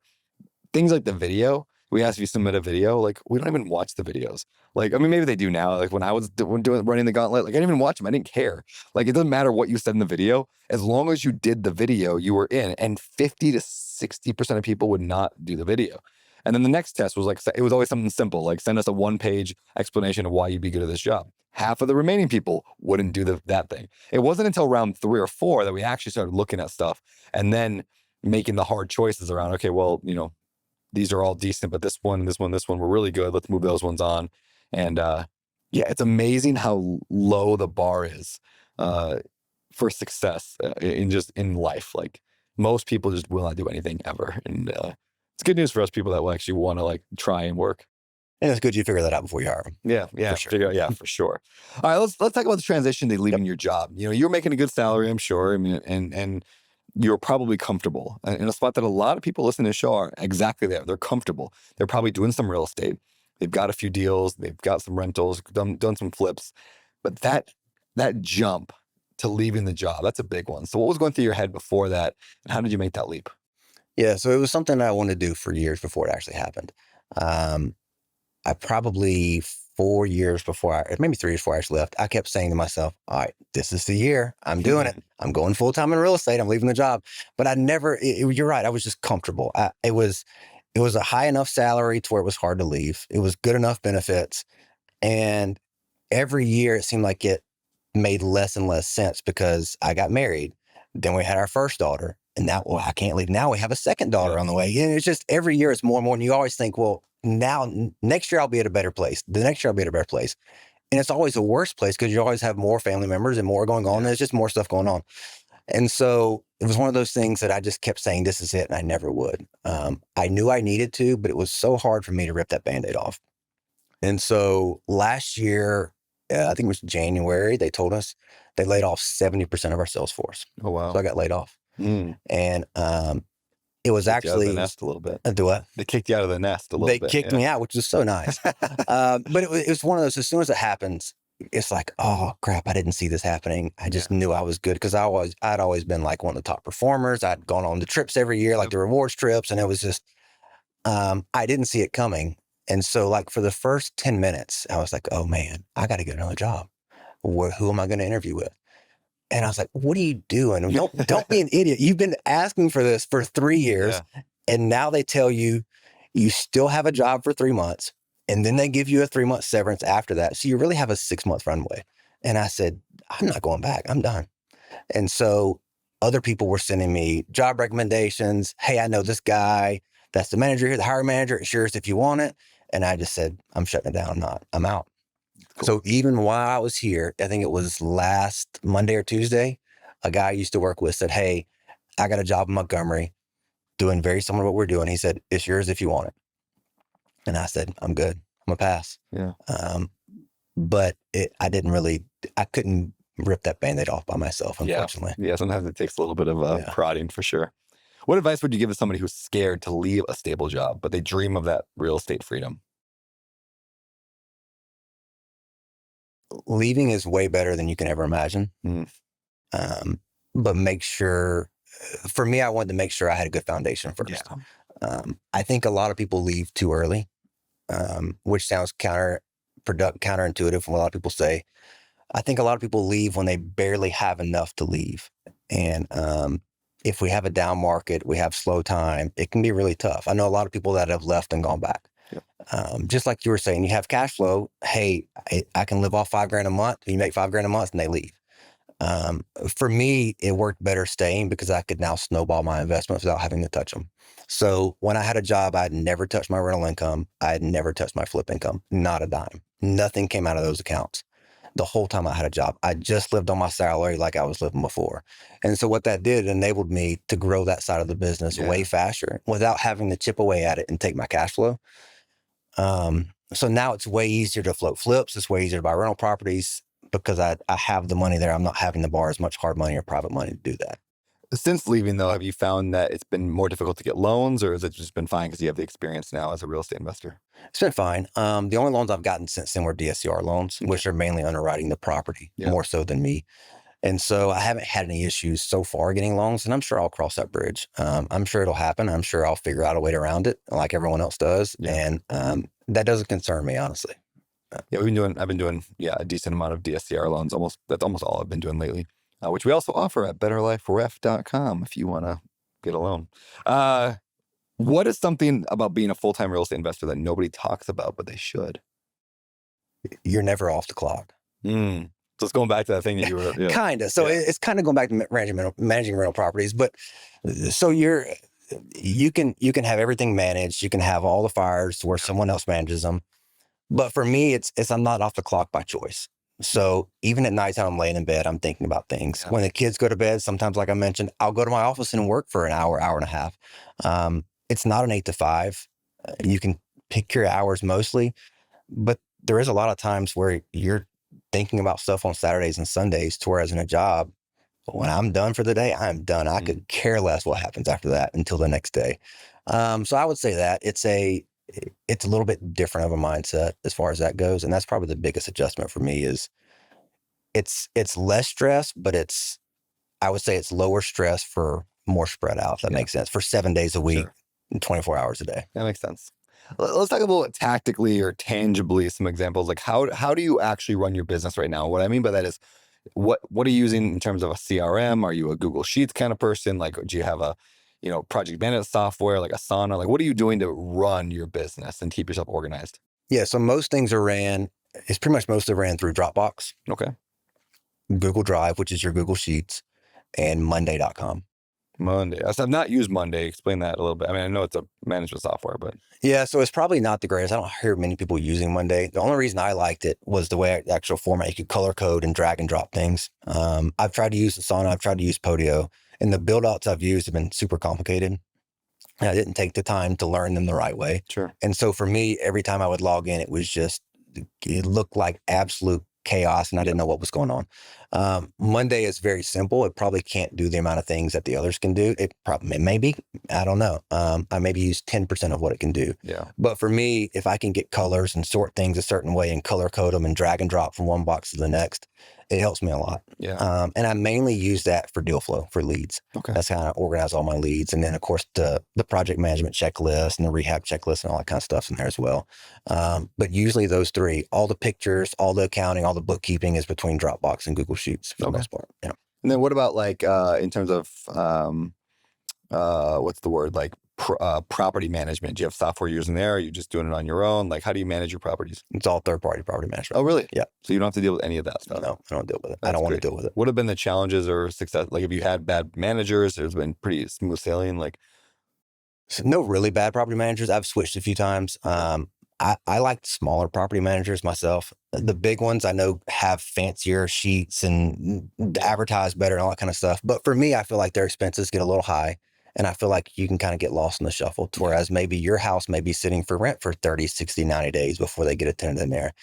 things like the video. We ask if you submit a video, like we don't even watch the videos. Like, I mean, maybe they do now. Like when I was running the gauntlet, like I didn't even watch them. I didn't care. Like it doesn't matter what you said in the video, as long as you did the video, you were in. And 50 to 60% of people would not do the video. And then the next test was like, it was always something simple, like send us a 1-page explanation of why you'd be good at this job. Half of the remaining people wouldn't do that thing. It wasn't until round 3 or 4 that we actually started looking at stuff and then making the hard choices around, okay, well, these are all decent, but this one were really good. Let's move those ones on. And it's amazing how low the bar is for success in life. Like most people just will not do anything ever. And it's good news for us people that will actually want to like try and work. And it's good you figure that out before you hire them. Yeah, for sure. For sure. All right, let's talk about the transition to leaving your job. You're making a good salary, I'm sure. I mean, and you're probably comfortable in a spot that a lot of people listening to the show are exactly there. They're comfortable. They're probably doing some real estate. They've got a few deals. They've got some rentals, done some flips. But that jump to leaving the job, that's a big one. So what was going through your head before that, and how did you make that leap? Yeah, so it was something I wanted to do for years before it actually happened. I probably 4 years before, maybe 3 years before I actually left, I kept saying to myself, all right, this is the year. I'm doing it. I'm going full-time in real estate. I'm leaving the job. But I never, you're right, I was just comfortable. It was a high enough salary to where it was hard to leave. It was good enough benefits. And every year it seemed like it made less and less sense because I got married. Then we had our first daughter. And now, well, I can't leave. Now we have a second daughter on the way. And it's just every year it's more and more. And you always think, well, now next year I'll be at a better place. The next year I'll be at a better place. And it's always a worse place because you always have more family members and more going on. And there's just more stuff going on. And so it was one of those things that I just kept saying, this is it. And I never would. I knew I needed to, but it was so hard for me to rip that Band-Aid off. And so last year, I think it was January, they told us they laid off 70% of our sales force. Oh, wow. So I got laid off. Mm. And it was actually out of the nest a little bit. Do what? They kicked you out of the nest a little bit. They kicked me out, which was so nice. But it was one of those. As soon as it happens, it's like, oh crap! I didn't see this happening. I just knew I was good because I'd always been like one of the top performers. I'd gone on the trips every year, like the rewards trips, and it was just I didn't see it coming. And so, like for the first 10 minutes, I was like, oh man, I got to get another job. Who am I going to interview with? And I was like, what are you doing? Don't be an idiot. You've been asking for this for 3 years. Yeah. And now they tell you, you still have a job for 3 months. And then they give you a 3-month severance after that. So you really have a 6-month runway. And I said, I'm not going back. I'm done. And so other people were sending me job recommendations. Hey, I know this guy. That's the manager here, the hiring manager. It's yours if you want it. And I just said, I'm shutting it down. I'm out. Cool. So even while I was here, I think it was last Monday or Tuesday, a guy I used to work with said, hey, I got a job in Montgomery doing very similar to what we're doing. He said, it's yours if you want it. And I said, I'm good. I'm a pass. Yeah. But I couldn't rip that Band-Aid off by myself, unfortunately. Yeah, sometimes it takes a little bit of prodding for sure. What advice would you give to somebody who's scared to leave a stable job, but they dream of that real estate freedom? Leaving is way better than you can ever imagine. Mm. But make sure, for me, I wanted to make sure I had a good foundation first. Yeah. I think a lot of people leave too early, which sounds counterintuitive from what a lot of people say. I think a lot of people leave when they barely have enough to leave. And if we have a down market, we have slow time, it can be really tough. I know a lot of people that have left and gone back. Yep. Just like you were saying, you have cash flow. Hey, I can live off $5,000 a month. You make $5,000 a month and they leave. For me, it worked better staying because I could now snowball my investments without having to touch them. So when I had a job, I had never touched my rental income. I had never touched my flip income, not a dime. Nothing came out of those accounts the whole time I had a job. I just lived on my salary like I was living before. And so what that did, it enabled me to grow that side of the business way faster without having to chip away at it and take my cash flow. So now it's way easier to float flips. It's way easier to buy rental properties because I have the money there. I'm not having to borrow as much hard money or private money to do that. Since leaving, though, have you found that it's been more difficult to get loans, or has it just been fine because you have the experience now as a real estate investor? It's been fine. The only loans I've gotten since then were DSCR loans, which are mainly underwriting the property more so than me. And so I haven't had any issues so far getting loans, and I'm sure I'll cross that bridge. I'm sure it'll happen. I'm sure I'll figure out a way around it like everyone else does. And that doesn't concern me, honestly. Yeah, I've been doing a decent amount of DSCR loans. That's almost all I've been doing lately, which we also offer at betterliferef.com if you want to get a loan. What is something about being a full-time real estate investor that nobody talks about, but they should? You're never off the clock. So it's going back to that thing that you were... Yeah. Kind of. So it's kind of going back to managing rental properties. But so you can have everything managed. You can have all the fires where someone else manages them. But for me, it's I'm not off the clock by choice. So even at nighttime, I'm laying in bed, I'm thinking about things. When the kids go to bed, sometimes, like I mentioned, I'll go to my office and work for an hour and a half. It's not an 8 to 5. You can pick your hours mostly, but there is a lot of times where you're thinking about stuff on Saturdays and Sundays, to whereas in a job, when I'm done for the day, I'm done. I could care less what happens after that until the next day. So I would say that it's a little bit different of a mindset as far as that goes. And that's probably the biggest adjustment for me is it's less stress, but I would say it's lower stress for more spread out, if that makes sense, for 7 days a week and 24 hours a day. That makes sense. Let's talk a little tactically or tangibly, some examples. Like how do you actually run your business right now? What I mean by that is what are you using in terms of a CRM? Are you a Google Sheets kind of person? Like, do you have a project management software like Asana? Like, what are you doing to run your business and keep yourself organized? Yeah. So most things are it's pretty much mostly ran through Dropbox. Okay. Google Drive, which is your Google Sheets, and Monday.com. Monday. I've not used Monday. Explain that a little bit. I mean, I know it's a management software, but... Yeah, so it's probably not the greatest. I don't hear many people using Monday. The only reason I liked it was the way the actual format. You could color code and drag and drop things. I've tried to use Asana. I've tried to use Podio. And the build-outs I've used have been super complicated. And I didn't take the time to learn them the right way. Sure. And so for me, every time I would log in, it looked like absolute chaos, and I didn't know what was going on. Monday is very simple. It probably can't do the amount of things that the others can do. It maybe, I don't know. I maybe use 10% of what it can do. Yeah. But for me, if I can get colors and sort things a certain way and color code them and drag and drop from one box to the next, it helps me a lot. Yeah. And I mainly use that for deal flow, for leads. Okay. That's how I organize all my leads. And then, of course, the project management checklist and the rehab checklist and all that kind of stuff's in there as well. But usually those three, all the pictures, all the accounting, all the bookkeeping is between Dropbox and Google Sheets for the most part. Yeah. And then what about like in terms of what's the word, like property management? Do you have software you're using there? Are you just doing it on your own? Like, how do you manage your properties? It's all third-party property management. Oh, really? Yeah. So you don't have to deal with any of that stuff? No, I don't deal with it. I don't want to deal with it. What have been the challenges or success? Like, have you had bad managers? There's been pretty smooth sailing. Like, so no really bad property managers. I've switched a few times. I like smaller property managers myself. The big ones I know have fancier sheets and advertise better and all that kind of stuff. But for me, I feel like their expenses get a little high. And I feel like you can kind of get lost in the shuffle, whereas maybe your house may be sitting for rent for 30, 60, 90 days before they get a tenant in there.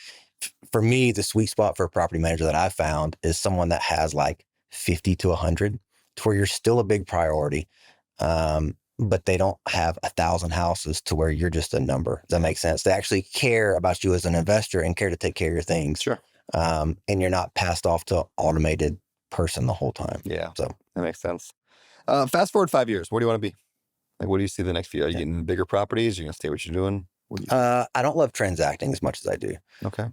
For me, the sweet spot for a property manager that I found is someone that has like 50 to 100, to where you're still a big priority. But they don't have 1,000 houses to where you're just a number. Does that make sense? They actually care about you as an investor and care to take care of your things. Sure. And you're not passed off to an automated person the whole time. Yeah. So that makes sense. Fast forward 5 years. Where do you want to be? Like, what do you see the next few? Are you getting bigger properties? Are you going to stay what you're doing? I don't love transacting as much as I do. Okay.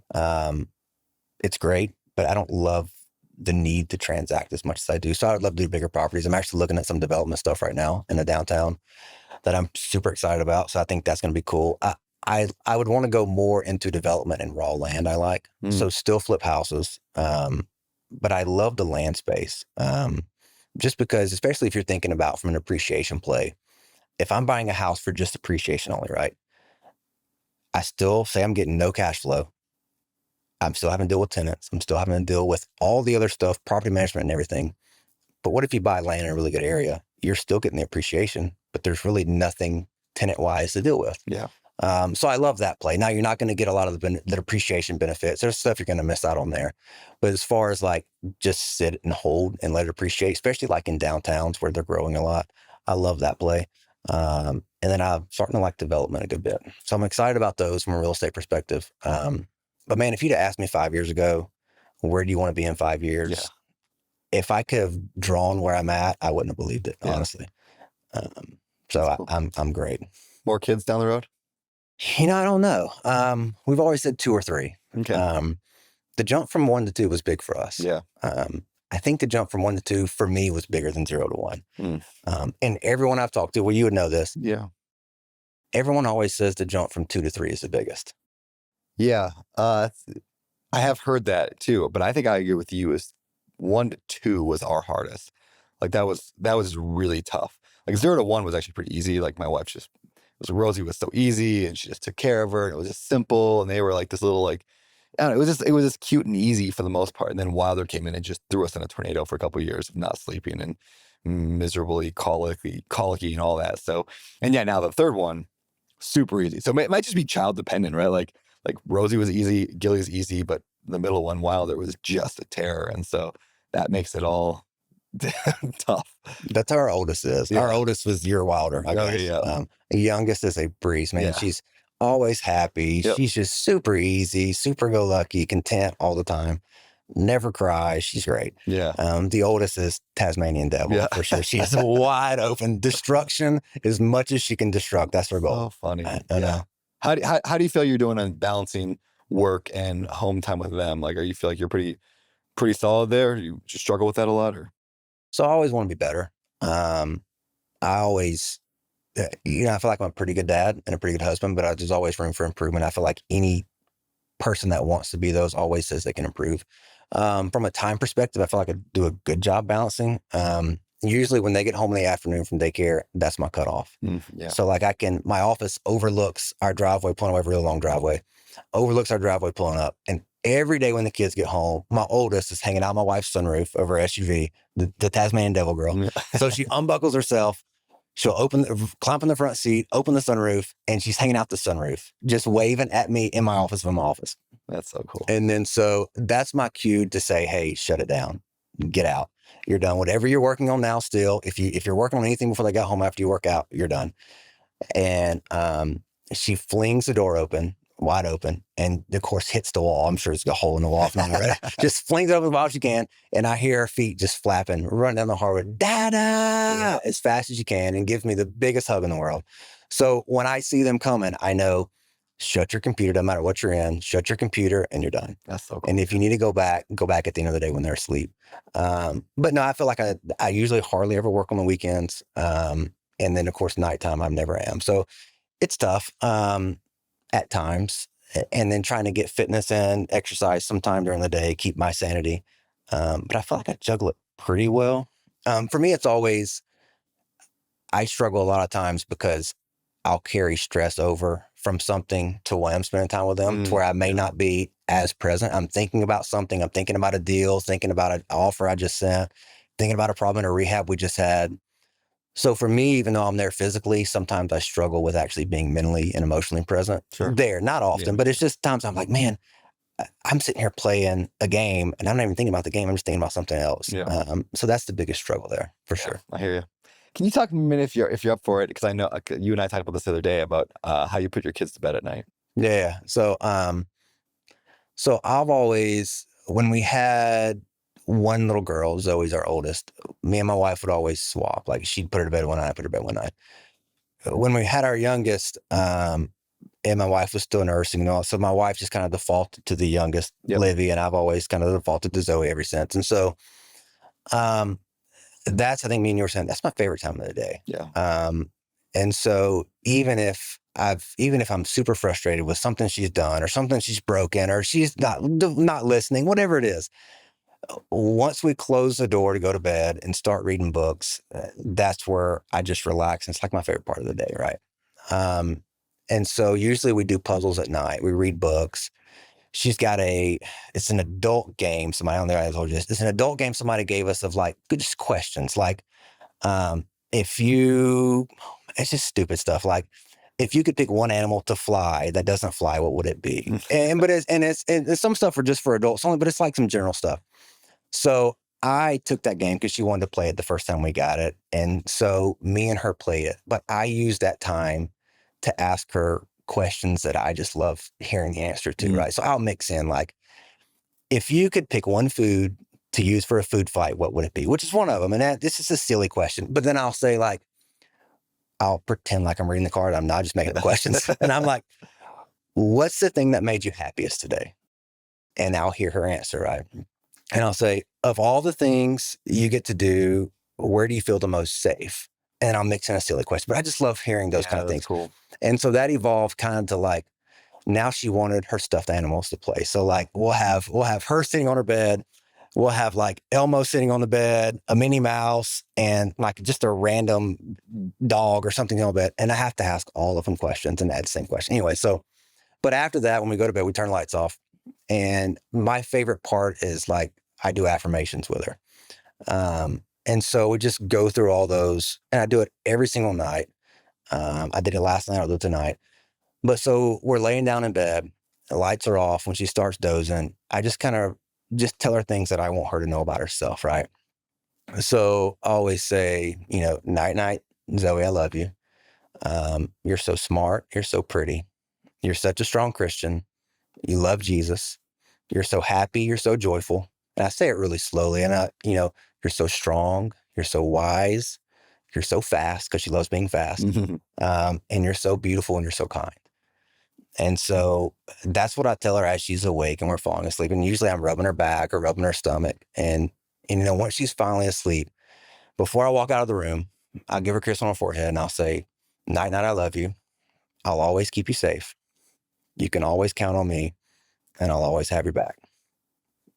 It's great, but I don't love the need to transact as much as I do. So I would love to do bigger properties. I'm actually looking at some development stuff right now in the downtown that I'm super excited about. So I think that's going to be cool. I would want to go more into development and raw land I like. So still flip houses, but I love the land space. Just because, especially if you're thinking about from an appreciation play, if I'm buying a house for just appreciation only, right? I still say I'm getting no cash flow. I'm still having to deal with tenants. I'm still having to deal with all the other stuff, property management and everything. But what if you buy land in a really good area? You're still getting the appreciation, but there's really nothing tenant-wise to deal with. Yeah. So I love that play. Now, you're not going to get a lot of the appreciation benefits. There's stuff you're going to miss out on there. But as far as like just sit and hold and let it appreciate, especially like in downtowns where they're growing a lot, I love that play. And then I'm starting to like development a good bit. So I'm excited about those from a real estate perspective. But man, if you'd asked me 5 years ago, where do you want to be in 5 years? Yeah. If I could have drawn where I'm at, I wouldn't have believed it, honestly. So cool. I'm great. More kids down the road? I don't know. We've always said 2 or 3. Okay. The jump from 1 to 2 was big for us. Yeah. I think the jump from 1 to 2 for me was bigger than 0 to 1. And everyone I've talked to, well, you would know this. Yeah. Everyone always says the jump from 2 to 3 is the biggest. Yeah. I have heard that too, but I think I agree with you. Is 1 to 2 was our hardest. Like that was really tough. Like 0 to 1 was actually pretty easy. Like my wife Rosie was so easy and she just took care of her and it was just simple. And they were like this little, like, I don't know, it was just cute and easy for the most part. And then Wilder came in and just threw us in a tornado for a couple of years of not sleeping and miserably colicky and all that. So, and yeah, now the third one, super easy. So it might just be child dependent, right? Like Rosie was easy, Gilly's easy, but the middle one, Wilder, was just a terror. And so that makes it all tough. That's how our oldest is. Yeah. Our oldest was your Wilder. I guess. Okay, yeah. The youngest is a breeze, man. Yeah. She's always happy. Yep. She's just super easy, super go lucky, content all the time. Never cries. She's great. Yeah. The oldest is Tasmanian devil for sure. She is wide open. Destruction as much as she can destruct. That's her goal. Oh, funny. I know. How do you feel you're doing on balancing work and home time with them? Like, you feel like you're pretty solid there? You just struggle with that a lot, or? So I always want to be better. I always, I feel like I'm a pretty good dad and a pretty good husband, but there's always room for improvement. I feel like any person that wants to be those always says they can improve. From a time perspective, I feel like I do a good job balancing. Usually when they get home in the afternoon from daycare, that's my cutoff. Yeah. So like my office overlooks our driveway, pulling away a really long driveway, overlooks our driveway pulling up. And every day when the kids get home, my oldest is hanging out my wife's sunroof over her SUV, the Tasmanian devil girl. So she unbuckles herself. She'll climb in the front seat, open the sunroof, and she's hanging out the sunroof, just waving at me in my office from my office. That's so cool. And then so that's my cue to say, hey, shut it down. Get out. You're done. Whatever you're working on now still, if you're working on anything before they got home after you work out, you're done. And she flings the door open, wide open, and of course hits the wall. I'm sure it's got a hole in the wall. If not already. Just flings it open as fast as you can, and I hear her feet just flapping, run down the hallway, Dada, as fast as you can, and gives me the biggest hug in the world. So when I see them coming, I know, shut your computer, no matter what you're in, shut your computer, and you're done. That's so cool. And if you need to go back at the end of the day when they're asleep. But no, I feel like I usually hardly ever work on the weekends. And then of course, nighttime, I never am. So it's tough. At times, and then trying to get fitness in, exercise sometime during the day, keep my sanity. But I feel like I juggle it pretty well. For me, it's always, I struggle a lot of times because I'll carry stress over from something to when I'm spending time with them, to where I may not be as present. I'm thinking about something. I'm thinking about a deal, thinking about an offer I just sent, thinking about a problem in a rehab we just had. So for me, even though I'm there physically, sometimes I struggle with actually being mentally and emotionally present. Sure. There, not often, but it's just times I'm like, man, I'm sitting here playing a game and I'm not even thinking about the game. I'm just thinking about something else. Yeah. So that's the biggest struggle there, for sure. I hear you. Can you talk a minute if you're up for it? Because I know you and I talked about this the other day about how you put your kids to bed at night. Yeah. So I've always, when we had one little girl, Zoe's our oldest, me and my wife would always swap. Like she'd put her to bed one night, I put her to bed one night. When we had our youngest, and my wife was still nursing and all, so my wife just kind of defaulted to the youngest, Livy, and I've always kind of defaulted to Zoe ever since. And so that's, I think me and you were saying, that's my favorite time of the day. Yeah. And so even if I'm super frustrated with something she's done or something she's broken or she's not listening, whatever it is, Once we close the door to go to bed and start reading books, that's where I just relax. And it's like my favorite part of the day, right? And so usually we do puzzles at night. We read books. She's got it's an adult game. Somebody on there, I told you this. It's an adult game somebody gave us of like, just questions. Like, it's just stupid stuff. Like, if you could pick one animal to fly that doesn't fly, what would it be? And some stuff are just for adults only, but it's like some general stuff. So I took that game because she wanted to play it the first time we got it. And so me and her played it. But I used that time to ask her questions that I just love hearing the answer to, right? So I'll mix in like, if you could pick one food to use for a food fight, what would it be? Which is one of them. And this is a silly question. But then I'll say like, I'll pretend like I'm reading the card. I'm not just making up questions. And I'm like, what's the thing that made you happiest today? And I'll hear her answer, right? And I'll say, of all the things you get to do, where do you feel the most safe? And I'll mix in a silly question. But I just love hearing those kind of things. Cool. And so that evolved kind of to like, now she wanted her stuffed animals to play. So like we'll have her sitting on her bed. We'll have like Elmo sitting on the bed, a Minnie Mouse, and like just a random dog or something on the bed. And I have to ask all of them questions and add the same question. Anyway, but after that, when we go to bed, we turn the lights off. And my favorite part is like, I do affirmations with her. And so we just go through all those, and I do it every single night. I did it last night, I'll do it tonight. But so we're laying down in bed, the lights are off. When she starts dozing, I just kind of tell her things that I want her to know about herself, right? So I always say, night, night, Zoe, I love you. You're so smart. You're so pretty. You're such a strong Christian. You love Jesus. You're so happy. You're so joyful. And I say it really slowly. And you're so strong. You're so wise. You're so fast, because she loves being fast. And you're so beautiful and you're so kind. And so that's what I tell her as she's awake and we're falling asleep. And usually I'm rubbing her back or rubbing her stomach. And once she's finally asleep, before I walk out of the room, I'll give her a kiss on her forehead and I'll say, night, night, I love you. I'll always keep you safe. You can always count on me, and I'll always have your back.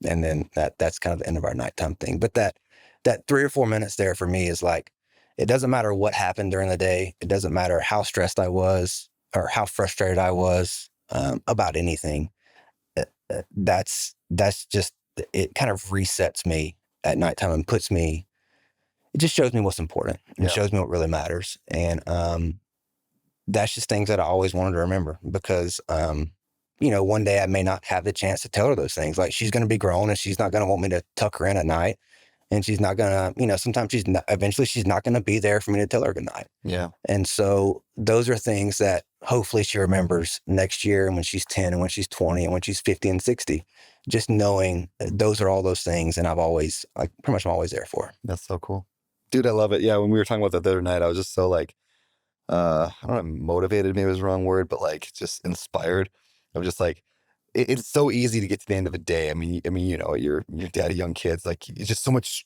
And then that's kind of the end of our nighttime thing. But that 3 or 4 minutes there for me is like, it doesn't matter what happened during the day. It doesn't matter how stressed I was or how frustrated I was about anything. That's just, it kind of resets me at nighttime and it just shows me what's important. It shows me what really matters. And that's just things that I always wanted to remember, because one day I may not have the chance to tell her those things. Like, she's going to be grown and she's not going to want me to tuck her in at night. And she's not going to, sometimes eventually she's not going to be there for me to tell her goodnight. Yeah. And so those are things that hopefully she remembers next year, and when she's 10 and when she's 20 and when she's 50 and 60, just knowing those are all those things. And I'm always there for her. That's so cool. Dude, I love it. Yeah. When we were talking about that the other night, I was just so like, I don't know, motivated, maybe was the wrong word, but like just inspired. I was just like, it's so easy to get to the end of a day. I mean, your dad of young kids, like, it's just so much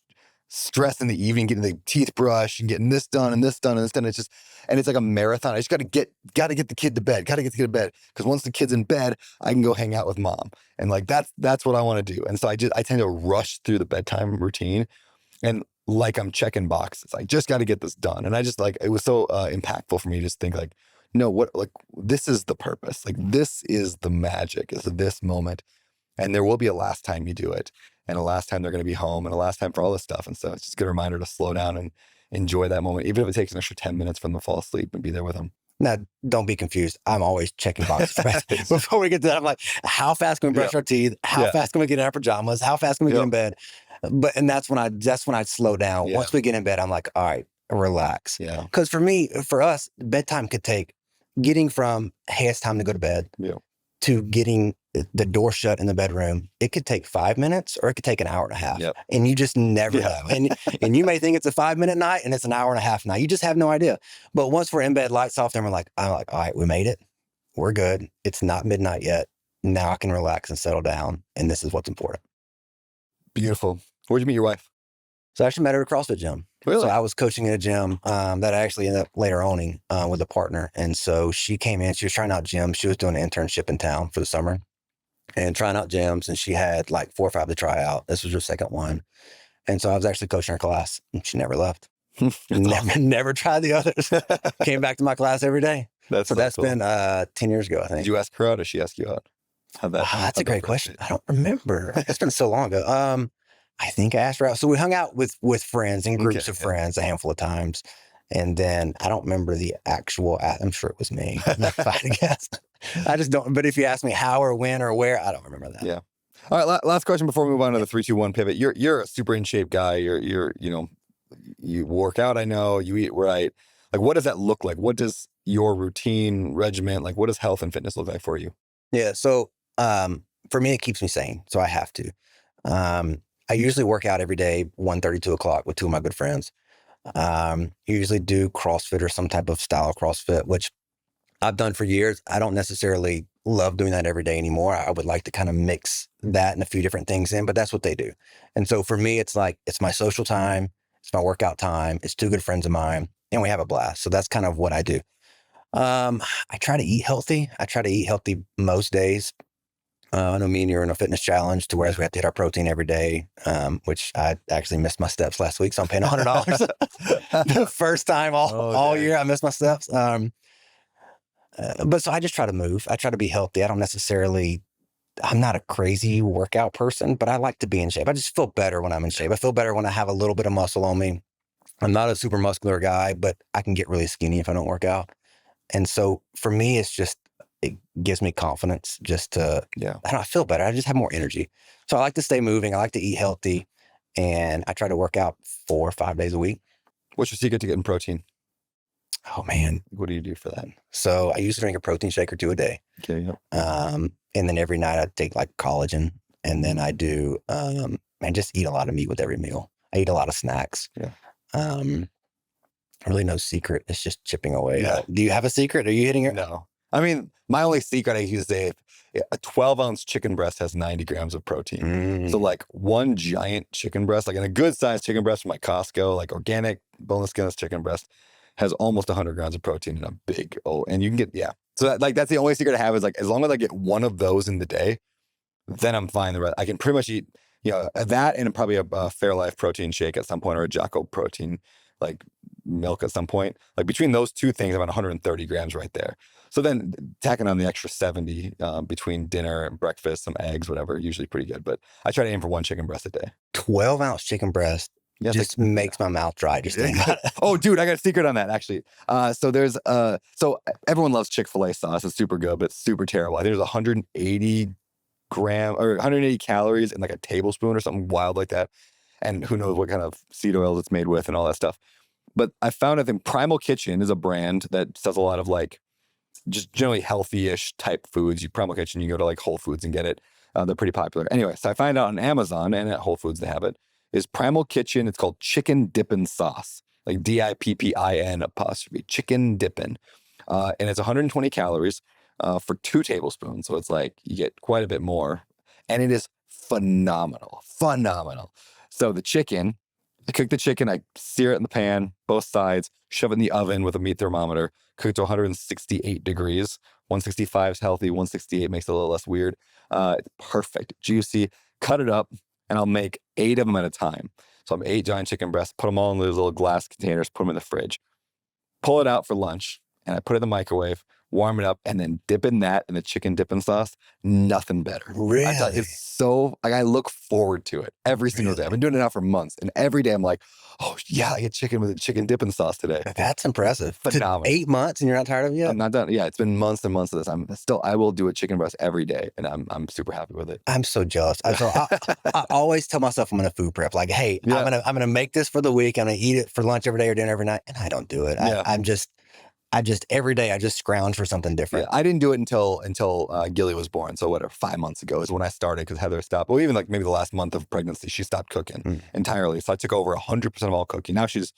stress in the evening, getting the teeth brushed and getting this done and this done and this done. It's like a marathon. I just got to get the kid to bed. Because once the kid's in bed, I can go hang out with mom. And like, that's what I want to do. And so I tend to rush through the bedtime routine, and like I'm checking boxes. I just got to get this done. And I just like, it was so impactful for me to just think like, no, this is the purpose. Like, this is the magic, is this moment. And there will be a last time you do it, and a last time they're going to be home, and a last time for all this stuff. And so it's just a good reminder to slow down and enjoy that moment, even if it takes an extra 10 minutes for them to fall asleep, and be there with them. Now, don't be confused. I'm always checking boxes. Before we get to that, I'm like, how fast can we brush our teeth? How fast can we get in our pajamas? How fast can we get in bed? And that's when I slow down. Yeah. Once we get in bed, I'm like, all right, relax. Yeah. Because for us, bedtime could take getting from, hey, it's time to go to bed, to getting the door shut in the bedroom. It could take 5 minutes, or it could take an hour and a half. Yep. And you just never know. And you may think it's a 5-minute night and it's an hour and a half night. You just have no idea. But once we're in bed, lights off, then I'm like, all right, we made it. We're good. It's not midnight yet. Now I can relax and settle down. And this is what's important. Beautiful. Where'd you meet your wife? So I actually met her at a CrossFit gym. Really? So I was coaching at a gym that I actually ended up later owning with a partner. And so she came in, she was trying out gym. She was doing an internship in town for the summer. and trying out gyms, and she had like 4 or 5 to try out. This was her second one. And so I was actually coaching her class, and she never left. never tried the others. Came back to my class every day. That's cool. Been 10 years ago, I think. Did you ask her out or she ask you out? That's a great question. I don't remember. It's been so long ago. I think I asked her out. So we hung out with friends and groups of friends a handful of times. And then I don't remember the actual, I'm sure it was me. If I had to guess. I just don't. But if you ask me how or when or where, I don't remember that. Yeah. All right. Last question before we move on to the 3-2-1 pivot. You're a super in shape guy. You work out. I know you eat right. Like, what does that look like? What does your routine regimen, like what does health and fitness look like for you? Yeah. So, for me, it keeps me sane. So I have to, I usually work out every day, 1:30, 2 o'clock with 2 of my good friends. Usually do CrossFit or some type of style of CrossFit, which I've done for years. I don't necessarily love doing that every day anymore. I would like to kind of mix that and a few different things in, but that's what they do. And so for me, it's like, it's my social time. It's my workout time. It's 2 good friends of mine and we have a blast. So that's kind of what I do. I try to eat healthy. I try to eat healthy most days. I know me and you are in a fitness challenge to whereas we have to hit our protein every day, which I actually missed my steps last week. So I'm paying $100. The first time all year I missed my steps. But so I just try to move. I try to be healthy. I'm not a crazy workout person, but I like to be in shape. I just feel better when I'm in shape. I feel better when I have a little bit of muscle on me. I'm not a super muscular guy, but I can get really skinny if I don't work out. And so for me, it gives me confidence just to, I feel better. I just have more energy. So I like to stay moving. I like to eat healthy and I try to work out 4 or 5 days a week. What's your secret to getting protein? Oh man. What do you do for that? So I used to drink a protein shake or 2 a day. Okay. Yep. And then every night I take like collagen and then I do, and just eat a lot of meat with every meal. I eat a lot of snacks. Yeah. Really no secret. It's just chipping away. Yeah. Do you have a secret? Are you hitting it? No. I mean, my only secret I use is a 12-ounce chicken breast has 90 grams of protein. So like one giant chicken breast, like in a good sized chicken breast from like Costco, like organic boneless skinless chicken breast has almost 100 grams of protein in a big, and you can get, So that's the only secret I have is like, as long as I get one of those in the day, then I'm fine. The rest, I can pretty much eat, that and probably a Fairlife protein shake at some point or a Jocko protein, like milk at some point. Like between those 2 things, I'm at 130 grams right there. So then tacking on the extra 70 between dinner and breakfast, some eggs, whatever, usually pretty good. But I try to aim for 1 chicken breast a day. 12-ounce chicken breast just makes my mouth dry. Just think about it. Oh, dude, I got a secret on that actually. So there's so everyone loves Chick-fil-A sauce. It's super good, but it's super terrible. I think there's 180 calories in like a tablespoon or something wild like that. And who knows what kind of seed oils it's made with and all that stuff. But I found, I think Primal Kitchen is a brand that sells a lot of like just generally healthy-ish type foods. Primal Kitchen, you go to like Whole Foods and get it. They're pretty popular. Anyway, so I find out on Amazon and at Whole Foods they have it, is Primal Kitchen. It's called Chicken Dippin' Sauce, like DIPPIN', chicken dippin'. And it's 120 calories for 2 tablespoons. So it's like you get quite a bit more. And it is phenomenal. So the chicken, I cook the chicken, I sear it in the pan, both sides, shove it in the oven with a meat thermometer, cook it to 168 degrees. 165 is healthy, 168 makes it a little less weird. It's perfect, juicy, cut it up, and I'll make 8 of them at a time. So I'm 8 giant chicken breasts, put them all in those little glass containers, put them in the fridge, pull it out for lunch, and I put it in the microwave, warm it up, and then dip in that in the chicken dipping sauce. Nothing better. Really? It's so, like, I look forward to it every single day. I've been doing it now for months, and every day I'm like, oh yeah, I get chicken with a chicken dipping sauce today. That's impressive. Phenomenal. 8 months and you're not tired of it yet? I'm not done. Yeah, it's been months and months of this. I will do a chicken breast every day, and I'm super happy with it. I'm so jealous. I always tell myself I'm gonna food prep. Like, hey, I'm gonna make this for the week. I'm gonna eat it for lunch every day or dinner every night, and I don't do it. I just every day I just scrounge for something different. Yeah, I didn't do it until Gilly was born. So whatever, 5 months ago is when I started because Heather stopped. Well, even like maybe the last month of pregnancy, she stopped cooking entirely. So I took over 100% of all cooking. Now she's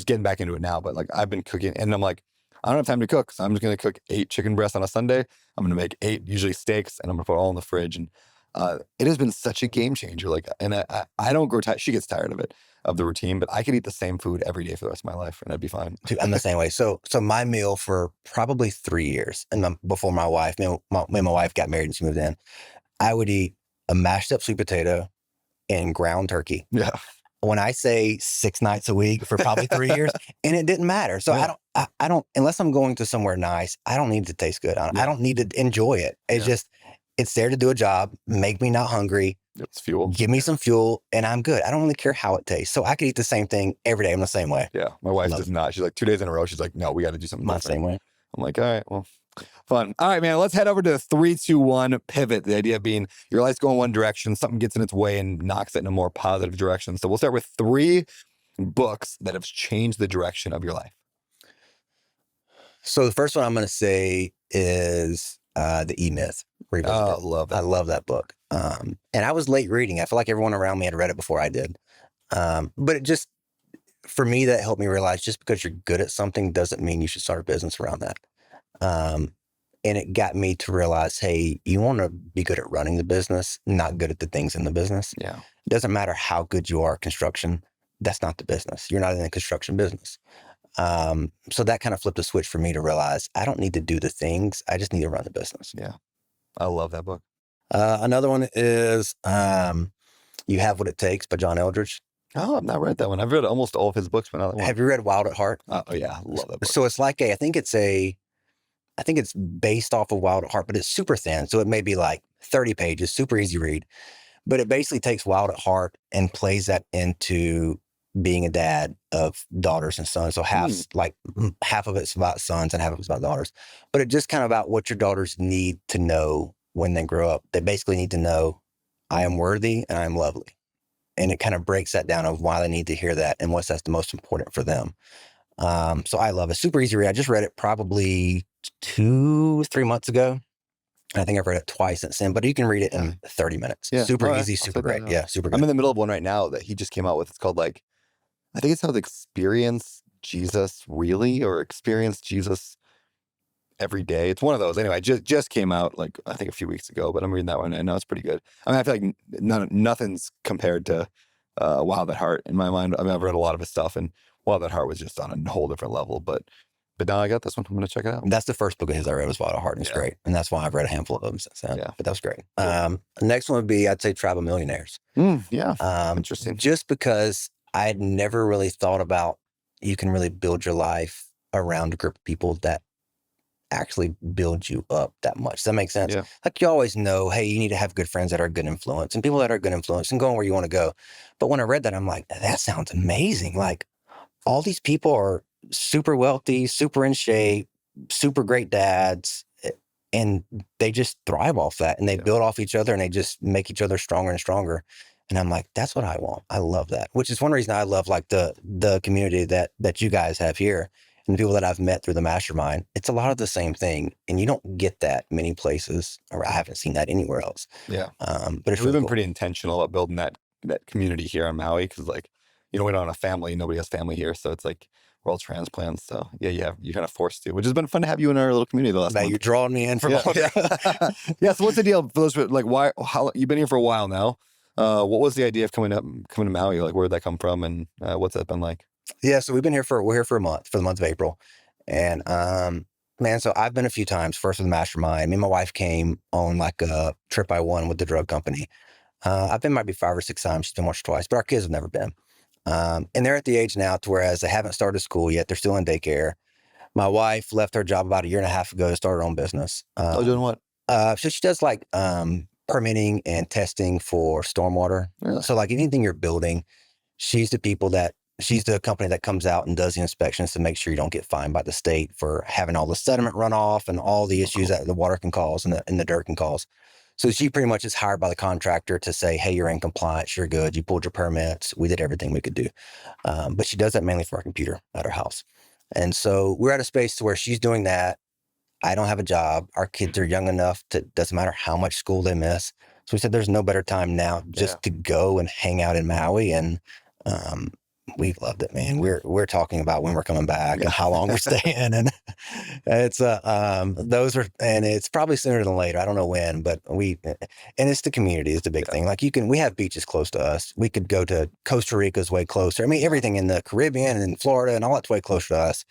getting back into it now. But like I've been cooking, and I'm like, I don't have time to cook, so I'm just gonna cook 8 chicken breasts on a Sunday. I'm gonna make 8 usually steaks, and I'm gonna put it all in the fridge. And it has been such a game changer. Like, and I don't grow tired. She gets tired of it, of the routine, but I could eat the same food every day for the rest of my life, and I'd be fine. Dude, I'm the same way. So my meal for probably 3 years, and before my wife, me and my wife got married and she moved in. I would eat a mashed up sweet potato and ground turkey. Yeah. When I say 6 nights a week for probably 3 years, and it didn't matter. So Yeah. I don't, unless I'm going to somewhere nice, I don't need it to taste good. I don't need to enjoy it. It's just, it's there to do a job, make me not hungry. It's fuel. Give me some fuel and I'm good. I don't really care how it tastes. So I could eat the same thing every day in the same way. Yeah. My wife does not. She's like 2 days in a row. She's like, no, we got to do something My different. same way. I'm like, all right, well, fun. All right, man, let's head over to the 3, 2, 1 pivot. The idea being your life's going one direction, something gets in its way and knocks it in a more positive direction. So we'll start with 3 books that have changed the direction of your life. So the first one I'm going to say is The E-Myth. Oh, love that. I love that book. And I was late reading. I feel like everyone around me had read it before I did. But it just, for me, that helped me realize just because you're good at something doesn't mean you should start a business around that. And it got me to realize, hey, you want to be good at running the business, not good at the things in the business. Yeah. It doesn't matter how good you are at construction. That's not the business. You're not in the construction business. So that kind of flipped a switch for me to realize I don't need to do the things. I just need to run the business. Yeah. I love that book. Another one is You Have What It Takes by John Eldridge. Oh, I've not read that one. I've read almost all of his books, but not that one. Have you read Wild at Heart? Oh, yeah. Love that book. So it's like I think it's based off of Wild at Heart, but it's super thin. So it may be like 30 pages, super easy read. But it basically takes Wild at Heart and plays that into being a dad of daughters and sons. So half of it's about sons and half of it's about daughters. But it's just kind of about what your daughters need to know when they grow up. They basically need to know, I am worthy and I am lovely. And it kind of breaks that down of why they need to hear that and what's that's the most important for them. So I love it. Super easy read. I just read it probably 2-3 months ago. And I think I've read it twice since then, but you can read it in 30 minutes. Yeah. Super easy, super great. Yeah, super good. I'm in the middle of one right now that he just came out with. It's called I think it's called Experience Jesus Really, or Experience Jesus Every Day. It's one of those. Anyway, just came out I think a few weeks ago, but I'm reading that one and I know it's pretty good. I mean, I feel like nothing's compared to Wild at Heart in my mind. I mean, I've read a lot of his stuff and Wild at Heart was just on a whole different level, but now I got this one. I'm going to check it out. That's the first book of his I read was Wild at Heart, and it's great. And that's why I've read a handful of them since then. Yeah. But that was great. The next one would be, I'd say, Tribal Millionaires. Interesting. Just because I had never really thought about you can really build your life around a group of people that actually build you up that much. Does that make sense? Yeah. Like you always know, hey, you need to have good friends that are good influence and people that are good influence and going where you want to go. But when I read that, I'm like, that sounds amazing. Like all these people are super wealthy, super in shape, super great dads, and they just thrive off that and they build off each other and they just make each other stronger and stronger. And I'm like, that's what I want. I love that, which is one reason I love like the community that you guys have here and the people that I've met through the Mastermind. It's a lot of the same thing, and you don't get that many places, or I haven't seen that anywhere else. Yeah. But it's we've been cool. pretty intentional about building that community here on Maui because we don't have a family. Nobody has family here, so it's like we're all transplants. So you're kind of forced to, which has been fun to have you in our little community the last month. You're drawing me in for Yeah. So what's the deal for those? How you've been here for a while now? What was the idea of coming to Maui? Like, where did that come from, and what's that been like? Yeah, so we're here for a month, for the month of April, and man, so I've been a few times. First with the Mastermind, me and my wife came on like a trip I won with the drug company. I've been maybe 5 or 6 times. She's been once or twice, but our kids have never been. And they're at the age now to whereas they haven't started school yet. They're still in daycare. My wife left her job about 1.5 years ago to start her own business. Doing what? So she does like permitting and testing for stormwater. Really? So like anything you're building, she's the company that comes out and does the inspections to make sure you don't get fined by the state for having all the sediment runoff and all the issues that the water can cause and the dirt can cause. So she pretty much is hired by the contractor to say, hey, you're in compliance, you're good, you pulled your permits, we did everything we could do. But she does that mainly for our computer at her house. And so we're at a space to where she's doing that. I don't have a job. Our kids are young enough doesn't matter how much school they miss. So we said there's no better time now just to go and hang out in Maui. And we've loved it, man. We're talking about when we're coming back and how long we're staying. And it's and it's probably sooner than later. I don't know when, but and it's the community is the big thing. Like we have beaches close to us. We could go to Costa Rica's way closer. I mean, everything in the Caribbean and in Florida and all that's way closer to us.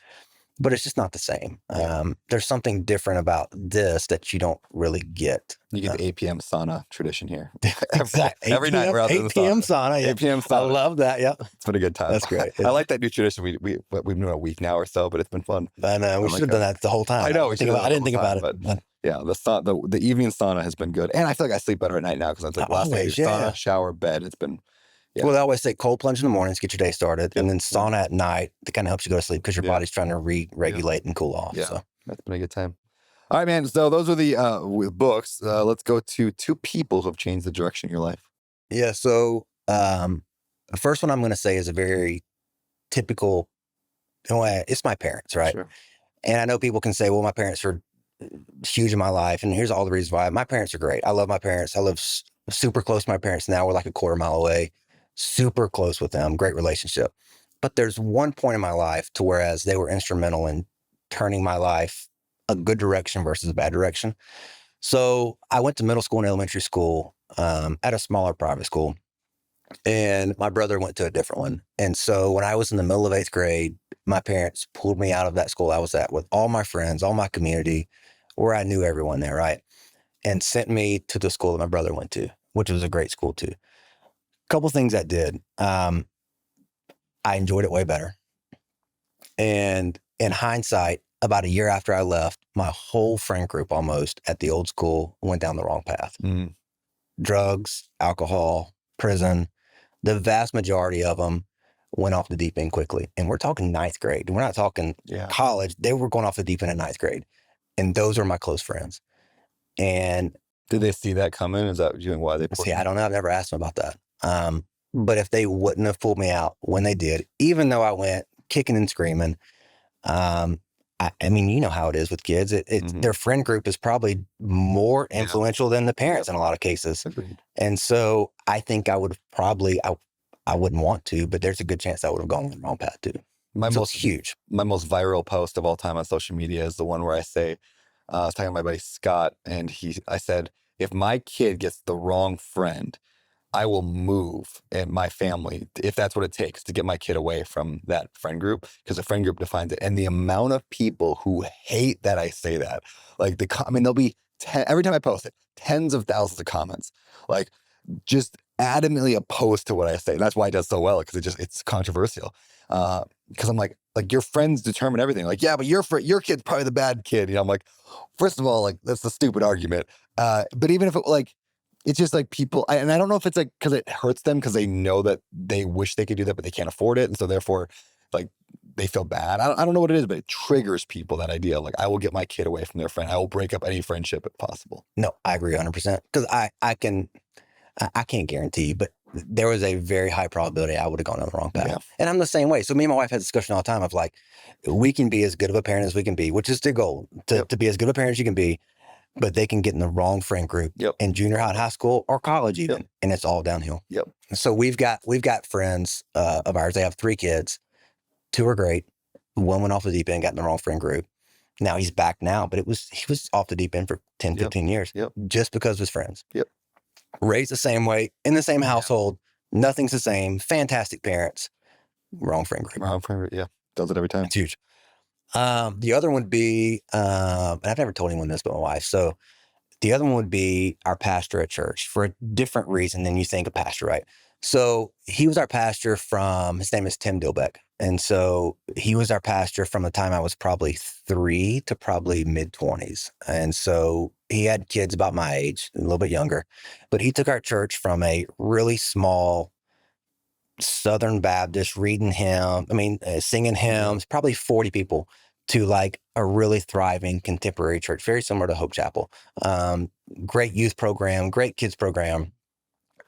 but it's just not the same. Yeah. There's something different about this that you don't really get. You get the 8 p.m. sauna tradition here. Exactly. Every night we're out in the 8 p.m. sauna. 8 p.m. I sauna. love that. Yep. It's been a good time. That's great. I like that new tradition. We've been doing a week now or so, but it's been fun. I know. We should have done that the whole time. I know. I didn't think about it. But yeah, the evening sauna has been good. And I feel like I sleep better at night now because I was like, last night, sauna, shower, bed. It's been, Well, they always say cold plunge in the mornings, get your day started. And then sauna at night, that kind of helps you go to sleep because your body's trying to re-regulate and cool off. Yeah. So That's been a good time. All right, man. So those are the books. Let's go to two people who have changed the direction of your life. Yeah. So the first one I'm going to say is a very typical, it's my parents, right? Sure. And I know people can say, well, my parents are huge in my life. And here's all the reasons why. My parents are great. I love my parents. I live super close to my parents now. We're like a quarter mile away. Super close with them. Great relationship. But there's one point in my life to whereas they were instrumental in turning my life a good direction versus a bad direction. So I went to middle school and elementary school at a smaller private school. And my brother went to a different one. And so when I was in the middle of 8th grade, my parents pulled me out of that school I was at with all my friends, all my community, where I knew everyone there, right? And sent me to the school that my brother went to, which was a great school too. Couple things that did. I enjoyed it way better. And in hindsight, about a year after I left, my whole friend group almost at the old school went down the wrong path. Mm. Drugs, alcohol, prison. The vast majority of them went off the deep end quickly. And we're talking 9th grade. We're not talking college. They were going off the deep end in 9th grade. And those are my close friends. And did they see that coming? Is that why they see? I don't know. I've never asked them about that. But if they wouldn't have pulled me out when they did, even though I went kicking and screaming, I mean, you know how it is with kids. Their friend group is probably more influential than the parents in a lot of cases. Agreed. And so I think I would have probably, I wouldn't want to, but there's a good chance I would have gone the wrong path too. It's huge. My most viral post of all time on social media is the one where I say, I was talking to my buddy Scott, and I said, if my kid gets the wrong friend, I will move in my family if that's what it takes to get my kid away from that friend group, because the friend group defines it. And the amount of people who hate that I say that, like there'll be every time I post it, tens of thousands of comments, like just adamantly opposed to what I say. And that's why it does so well, because it's controversial. Because I'm like your friends determine everything. Like, yeah, but your kid's probably the bad kid. I'm like, first of all, like that's a stupid argument. But even if it's just like people, and I don't know if it's like because it hurts them because they know that they wish they could do that, but they can't afford it. And so therefore, like they feel bad. I don't know what it is, but it triggers people, that idea. Like, I will get my kid away from their friend. I will break up any friendship if possible. No, I agree 100%. Because I can't guarantee, but there was a very high probability I would have gone on the wrong path. Yeah. And I'm the same way. So me and my wife had a discussion all the time of like, we can be as good of a parent as we can be, which is the goal, to be as good of a parent as you can be. But they can get in the wrong friend group in junior high, high school, or college even, and it's all downhill. Yep. So we've got friends of ours. They have 3 kids. 2 are great. One went off the deep end, got in the wrong friend group. Now he's back now, but he was off the deep end for 10, 15 years just because of his friends. Yep. Raised the same way, in the same household. Nothing's the same. Fantastic parents. Wrong friend group. Wrong friend group. Yeah. Does it every time. It's huge. The other one would be, and I've never told anyone this but my wife. So the other one would be our pastor at church, for a different reason than you think a pastor, right? So he was our pastor his name is Tim Dilbeck. And so he was our pastor from the time I was probably 3 to probably mid-20s. And so he had kids about my age, a little bit younger, but he took our church from a really small Southern Baptist singing hymns, probably 40 people, to like a really thriving contemporary church, very similar to Hope Chapel. Great youth program, great kids program.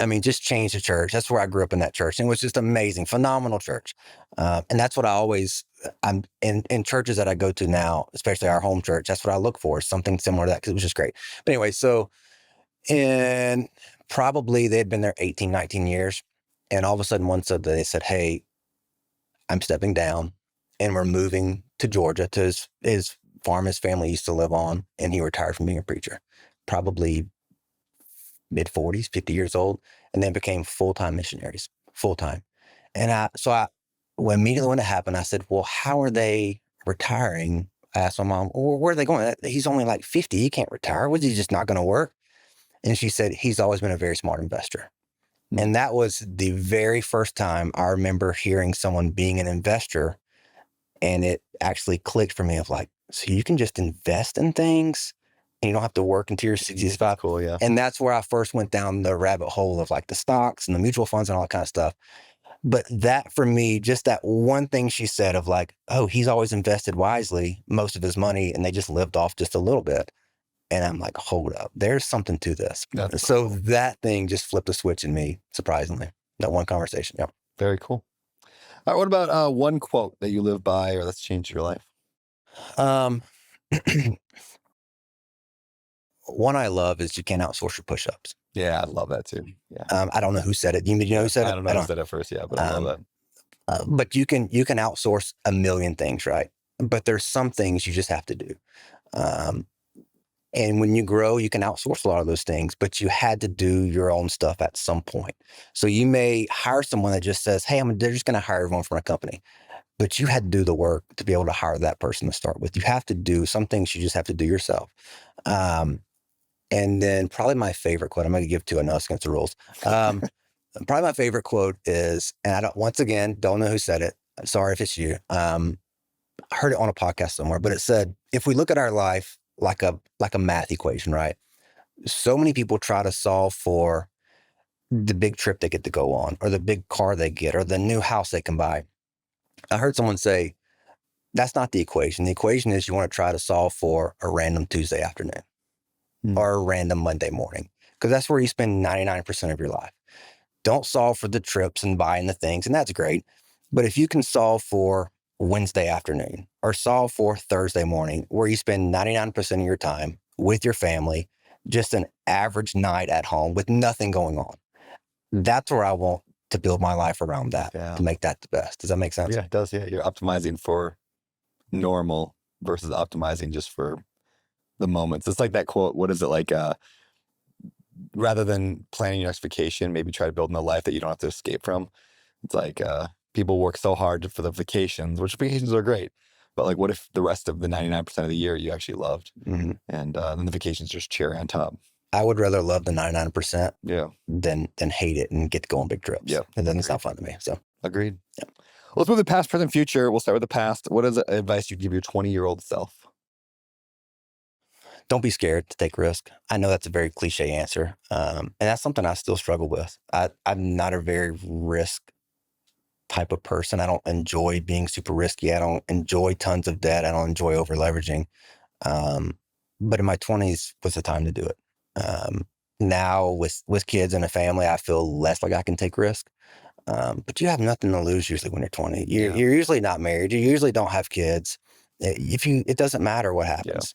I mean, just changed the church. That's where I grew up, in that church. And it was just amazing, phenomenal church. And that's what I'm in churches that I go to now, especially our home church. That's what I look for, something similar to that, because it was just great. But anyway, so probably they had been there 18, 19 years. And all of a sudden, one Sunday, they said, hey, I'm stepping down and we're moving to Georgia, to his farm his family used to live on. And he retired from being a preacher, probably mid-40s, 50 years old, and then became full-time missionaries, full-time. And immediately when it happened, I said, well, how are they retiring, I asked my mom, well, where are they going? He's only like 50. He can't retire. Was he just not going to work? And she said, he's always been a very smart investor. Mm-hmm. And that was the very first time I remember hearing someone being an investor. And it actually clicked for me of like, so you can just invest in things and you don't have to work until you're 65. Cool, yeah. And that's where I first went down the rabbit hole of like the stocks and the mutual funds and all that kind of stuff. But that for me, just that one thing she said of like, oh, he's always invested wisely most of his money and they just lived off just a little bit. And I'm like, hold up, there's something to this. So that thing just flipped a switch in me, surprisingly. That one conversation. Yeah. Very cool. All right, what about one quote that you live by or that's changed your life? One I love is you can't outsource your push-ups. Yeah, I love that too. Yeah. I don't know who said it. You know who said it? I don't know who said it first, yeah, but I love that. But you can outsource a million things, right? But there's some things you just have to do. And when you grow, you can outsource a lot of those things, but you had to do your own stuff at some point. So you may hire someone that just says, hey, they're just going to hire everyone from a company. But you had to do the work to be able to hire that person to start with. You have to do some things you just have to do yourself. And then probably my favorite quote, I'm going to give two, I know it's against the rules. Probably my favorite quote is, and I don't know who said it. Sorry if it's you. I heard it on a podcast somewhere, but it said, if we look at our life like a math equation, right? So many people try to solve for the big trip they get to go on or the big car they get or the new house they can buy. I heard someone say, that's not the equation. The equation is you want to try to solve for a random Tuesday afternoon or a random Monday morning, because that's where you spend 99% of your life. Don't solve for the trips and buying the things, and that's great. But if you can solve for Wednesday afternoon or solve for Thursday morning, where you spend 99% of your time with your family, just an average night at home with nothing going on, that's where I want to build my life around that, to make that the best. Does that make sense? Yeah, it does. Yeah, you're optimizing for normal versus optimizing just for the moments. It's like that quote, what is it like? Rather than planning your next vacation, maybe try to build in a life that you don't have to escape from. It's like people work so hard for the vacations, which vacations are great. But like, what if the rest of the 99% of the year you actually loved? Mm-hmm. And then the vacation's just cherry on top. I would rather love the 99% than hate it and get to go on big trips. Yeah. It doesn't sound fun to me. So agreed. Yeah. Well, let's move to past, present, future. We'll start with the past. What is the advice you'd give your 20-year-old self? Don't be scared to take risk. I know that's a very cliche answer. And that's something I still struggle with. I'm not a very risk type of person. I don't enjoy being super risky. I don't enjoy tons of debt. I don't enjoy over leveraging. But in my 20s was the time to do it. Now with kids and a family, I feel less like I can take risk. But you have nothing to lose usually when you're 20. You're usually not married. You usually don't have kids. It doesn't matter what happens.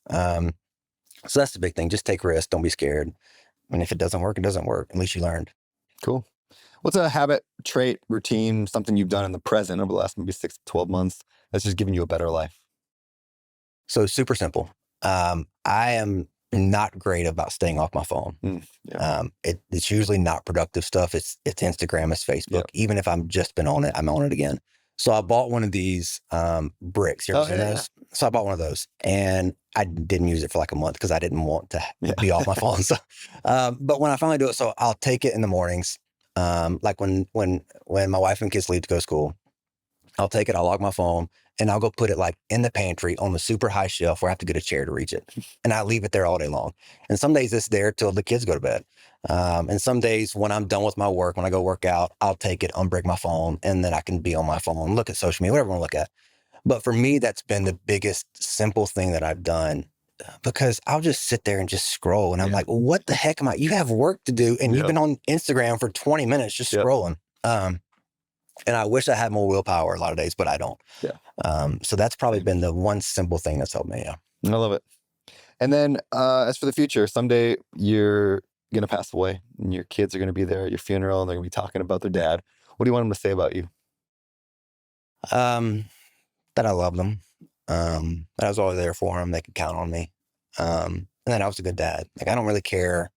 So that's the big thing. Just take risks. Don't be scared. And if it doesn't work, it doesn't work. At least you learned. Cool. What's a habit, trait, routine, something you've done in the present over the last maybe 6 to 12 months that's just giving you a better life? So super simple. I am not great about staying off my phone. It's usually not productive stuff. It's Instagram, it's Facebook. Yep. Even if I've just been on it, I'm on it again. So I bought one of these bricks. You ever seen those? So I bought one of those and I didn't use it for like a month because I didn't want to be off my phone. So, but when I finally do it, so I'll take it in the mornings. Like when my wife and kids leave to go to school, I'll take it, I'll log my phone, and I'll go put it like in the pantry on the super high shelf where I have to get a chair to reach it. And I leave it there all day long. And some days it's there till the kids go to bed. And some days when I'm done with my work, when I go work out, I'll take it, unbrick my phone, and then I can be on my phone, look at social media, whatever I want to look at. But for me, that's been the biggest simple thing that I've done, because I'll just sit there and just scroll. And I'm like, what the heck am I? You have work to do. And you've been on Instagram for 20 minutes just scrolling. And I wish I had more willpower a lot of days, but I don't. So that's probably been the one simple thing that's helped me. I love it. And then as for the future, someday you're going to pass away and your kids are going to be there at your funeral and they're going to be talking about their dad. What do you want them to say about you? That I love them. That I was always there for them. They could count on me. And that I was a good dad. Like, I don't really care.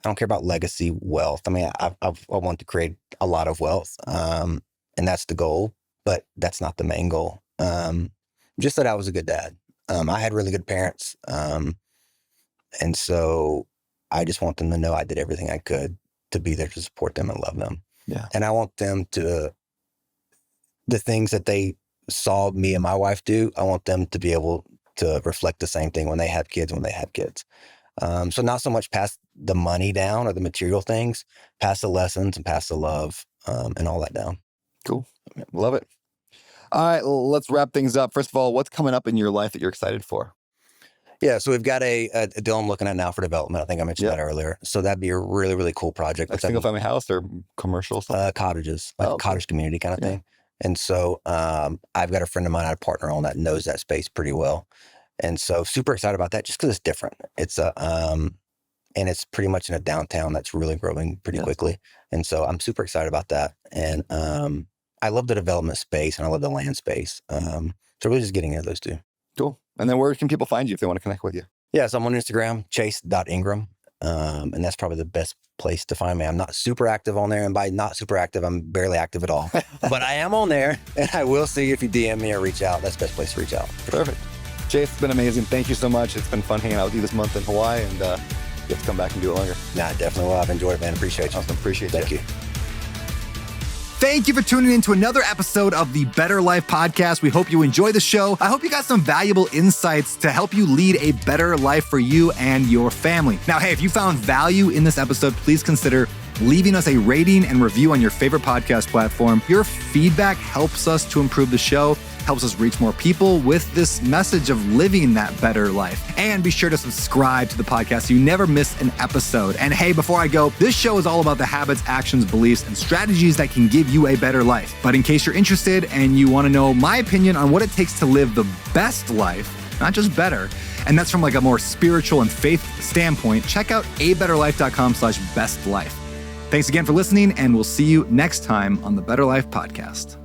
I don't care about legacy wealth. I mean, I want to create a lot of wealth. And that's the goal, but that's not the main goal. Just that I was a good dad. I had really good parents. And so I just want them to know I did everything I could to be there to support them and love them. Yeah. And I want them to, the things that they saw me and my wife do, I want them to be able to reflect the same thing when they have kids, So not so much pass the money down or the material things, pass the lessons and pass the love and all that down. Cool. Love it. All right, well, let's wrap things up. First of all, what's coming up in your life that you're excited for? Yeah, so we've got a deal I'm looking at now for development. I think I mentioned that earlier. So that'd be a really, really cool project. Like single family house or commercial? Cottages, like a cottage community kind of thing. And so I've got a friend of mine, I partner on that, knows that space pretty well. And so super excited about that just because it's different. It's and it's pretty much in a downtown that's really growing pretty quickly. And so I'm super excited about that. And I love the development space and I love the land space. So really just getting into those two. Cool. And then where can people find you if they want to connect with you? Yeah, so I'm on Instagram, chase.ingram. And that's probably the best place to find me. I'm not super active on there. And by not super active, I'm barely active at all. But I am on there and I will see you if you DM me or reach out. That's the best place to reach out. Perfect. Chase, it's been amazing. Thank you so much. It's been fun hanging out with you this month in Hawaii, and you have to come back and do it longer. Nah, definitely will. I've enjoyed it, man. Appreciate you. Awesome. Appreciate Thank you. Thank you for tuning in to another episode of the Better Life Podcast. We hope you enjoy the show. I hope you got some valuable insights to help you lead a better life for you and your family. Now, hey, if you found value in this episode, please consider leaving us a rating and review on your favorite podcast platform. Your feedback helps us to improve the show, helps us reach more people with this message of living that better life. And be sure to subscribe to the podcast so you never miss an episode. And hey, before I go, this show is all about the habits, actions, beliefs, and strategies that can give you a better life. But in case you're interested and you want to know my opinion on what it takes to live the best life, not just better, and that's from like a more spiritual and faith standpoint, check out abetterlife.com/bestlife. Thanks again for listening, and we'll see you next time on the Better Life Podcast.